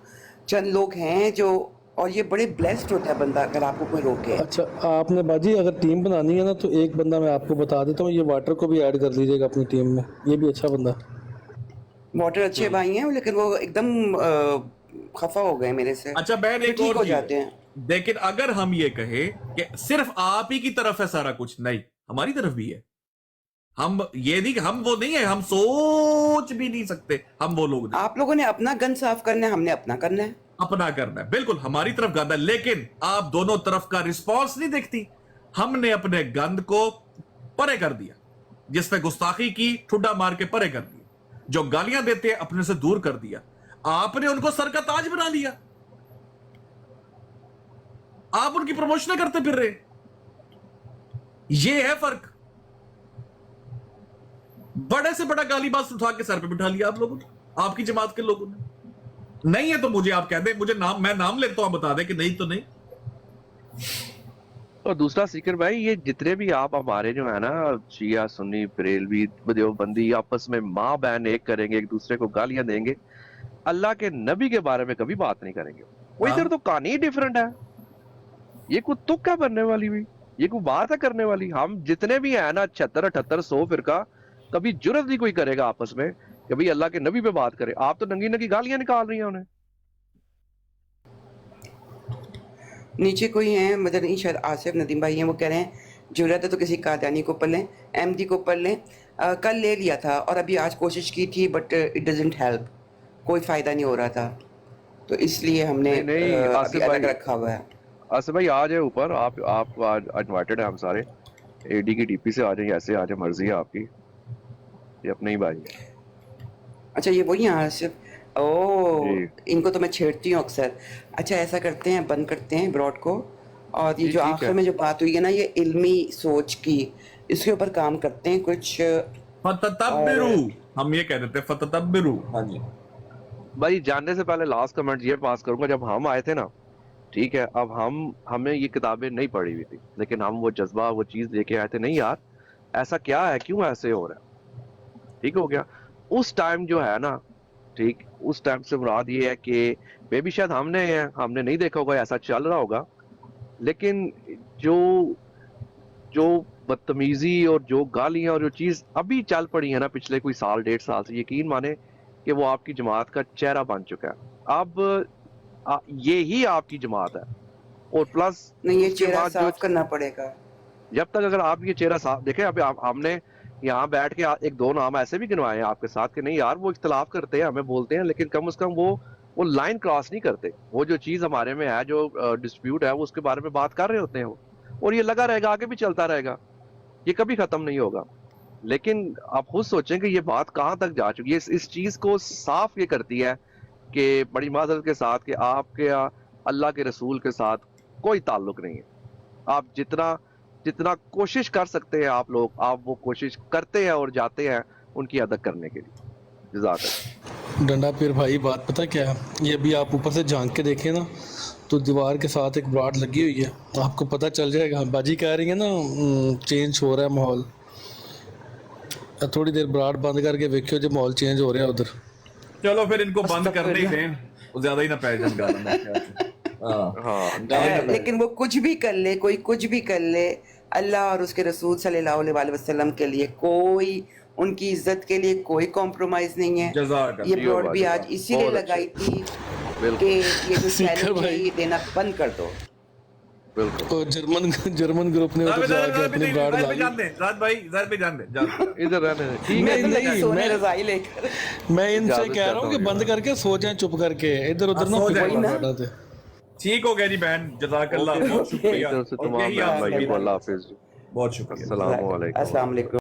चंद लोग हैं जो, और ये बड़े ब्लेस्ड होता है बंदा अगर आपको कोई रोके। अच्छा आपने बाजी अगर टीम बनानी है ना तो एक बंदा मैं आपको बता देता हूँ, ये वाटर को भी ऐड कर लीजिएगा अपनी टीम में, ये भी अच्छा बंदा। वाटर अच्छे भाई हैं लेकिन वो एकदम खफा हो गए मेरे से। अच्छा बहन फिर एक ठीक और हो चीज जाते है। हैं। लेकिन अगर हम ये कहे कि सिर्फ आप ही की तरफ है सारा कुछ, नहीं, हमारी तरफ भी है। हम ये नहीं, हम वो नहीं है, हम सोच भी नहीं सकते, हम वो लोग नहीं। आप लोगों ने अपना गन साफ करना है, हमने अपना करना है। अपना करना है, बिल्कुल हमारी तरफ गंद है, लेकिन आप दोनों तरफ का रिस्पॉन्स नहीं देखती। हमने अपने गंद को परे कर दिया, जिसने गुस्ताखी की ठुड्डा मार के परे कर दिया, जो गालियां देते हैं अपने से दूर कर दिया। आपने उनको सर का ताज बना लिया, आप उनकी प्रमोशन करते फिर रहे। ये है फर्क। बड़े से बड़ा गालीबाज उठा के सर पे बिठा लिया आप लोगों ने, आपकी जमात के लोगों ने। नहीं है तो मुझे आप कह दें, मुझे नाम, मैं नाम लेता हूं, बता दें कि नहीं तो नहीं। और दूसरा सीकर भाई, ये जितने भी आप हमारे जो है ना शिया सुन्नी बरेलवी देवबंदी आपस में माँ बहन एक करेंगे, एक दूसरे को गालियां देंगे, अल्लाह के नबी के बारे में कभी बात नहीं करेंगे। वो इधर तो कहानी ही डिफरेंट है। ये कोई तुक्का बनने वाली हुई, ये कोई बात है करने वाली। हम जितने भी है ना 76 78 100 फिरका, कभी जुर्रत नहीं कोई करेगा आपस में कभी अल्लाह के नबी पे बात करे। आप तो नंगी नंगी गालियां निकाल रही हैं उन्हें। नीचे कोई हैं, मतलब नहीं, शायद आसिफ नदीम भाई हैं, वो कह रहे हैं जरूरत है तो किसी कादियानी को पढ़ लें, एमडी को पढ़ लें। कल ले लिया था और अभी आज कोशिश की थी, बट इट डजंट हेल्प, कोई फ़ायदा नहीं हो रहा था, तो इसलिए हमने नहीं, अभी अलग रखा हुआ है। आसिफ भाई आ जाए ऊपर, आप आज इनवाइटेड है, हम सारे एडी की डीपी से आ जाए, ऐसे आ जाए, मर्जी है आपकी, ये अपने ही भाई है। अच्छा ये वही हैं आसिफ, इनको तो मैं छेड़ती हूँ अक्सर। अच्छा ऐसा करते हैं, बंद करते हैं ब्रॉड को, और ये जो आखिर में जो बात हुई है ना, ये इल्मी सोच की, इसके ऊपर काम करते हैं कुछ। फततब्बिरू, हम ये कह देते हैं फततब्बिरू। हाँ जी भाई, जानने से पहले लास्ट कमेंट ये पास करूंगा, जब हम आए थे ना, ठीक है, अब हमें ये किताबें नहीं पढ़ी हुई थी, लेकिन हम वो जज्बा, वो चीज लेके आए थे, नहीं यार ऐसा क्या है, क्यों ऐसे हो रहा है, ठीक हो गया। उस टाइम जो है ना, ठीक, उस टाइम से मुराद ये है कि मे भी शायद हमने नहीं देखा होगा, ऐसा चल रहा होगा, लेकिन जो बदतमीजी और जो गालियां और जो चीज अभी चल पड़ी है ना पिछले कोई साल 1.5 साल से, यकीन माने कि वो आपकी जमात का चेहरा बन चुका है। अब ये ही आपकी जमात है, और प्लस नहीं, ये चेहरा साफ करना पड़ेगा। जब तक अगर आप ये चेहरा साफ देखें, अभी हमने यहाँ बैठ के 1-2 नाम ऐसे भी गिनवाए हैं आपके साथ कि नहीं यार वो इख्तलाफ करते हैं, हमें बोलते हैं, लेकिन कम से कम वो लाइन क्रॉस नहीं करते। वो जो चीज हमारे में है, जो डिस्प्यूट है, वो उसके बारे में बात कर रहे होते हैं वो, और ये लगा रहेगा, आगे भी चलता रहेगा, ये कभी खत्म नहीं होगा। लेकिन आप खुद सोचें कि ये बात कहाँ तक जा चुकी है। इस चीज को साफ ये करती है कि बड़ी माजरत के साथ कि आपके अल्लाह के रसूल के साथ कोई ताल्लुक नहीं है। आप जितना कोशिश कर सकते हैं आप लोग, आप वो कोशिश करते हैं और जाते हैं उनकी अदद करने के लिए। जज़ाक। डंडा पीर भाई, बात पता क्या है, ये अभी आप ऊपर से झांक के देखें ना, तो दीवार के साथ एक ब्रॉड लगी हुई है, तो आपको पता चल जाएगा। बाजी कह रही है ना चेंज हो रहा है माहौल, थोड़ी देर ब्रॉड बंद करके देखियो जो माहौल चेंज हो रहा है उधर। चलो फिर इनको बंद करने ही दें, ज्यादा ही ना परेशान कर। हाँ लेकिन वो कुछ भी कर ले, कोई कुछ भी कर ले, अल्लाह और उसके रसूल सल्लल्लाहु अलैहि वसल्लम के लिए कोई, उनकी इज्जत के लिए कोई कॉम्प्रोमाइज नहीं है। ये ब्रॉड भी आज इसीलिए लगाई थी कि ये जो चैलेंज है ये देना बंद कर दो। तो जर्मन ग्रुप ने उधर जाके अपनी ब्रांड ला ली। इधर रहने दे। ठीक है नहीं, सोने रजाई लेकर मैं इनसे कह रहा हूँ कि बंद करके सो जाएं चुप करके, इधर उधर ना बैठा थे। ठीक हो गया जी बहन, जज़ाकल्लाह, बहुत शुक्रिया। इधर से तमाम भाई को अल्लाह हाफिज, बहुत शुक्रिया। अस्सलाम वालेकुम। अस्सलाम वालेकुम।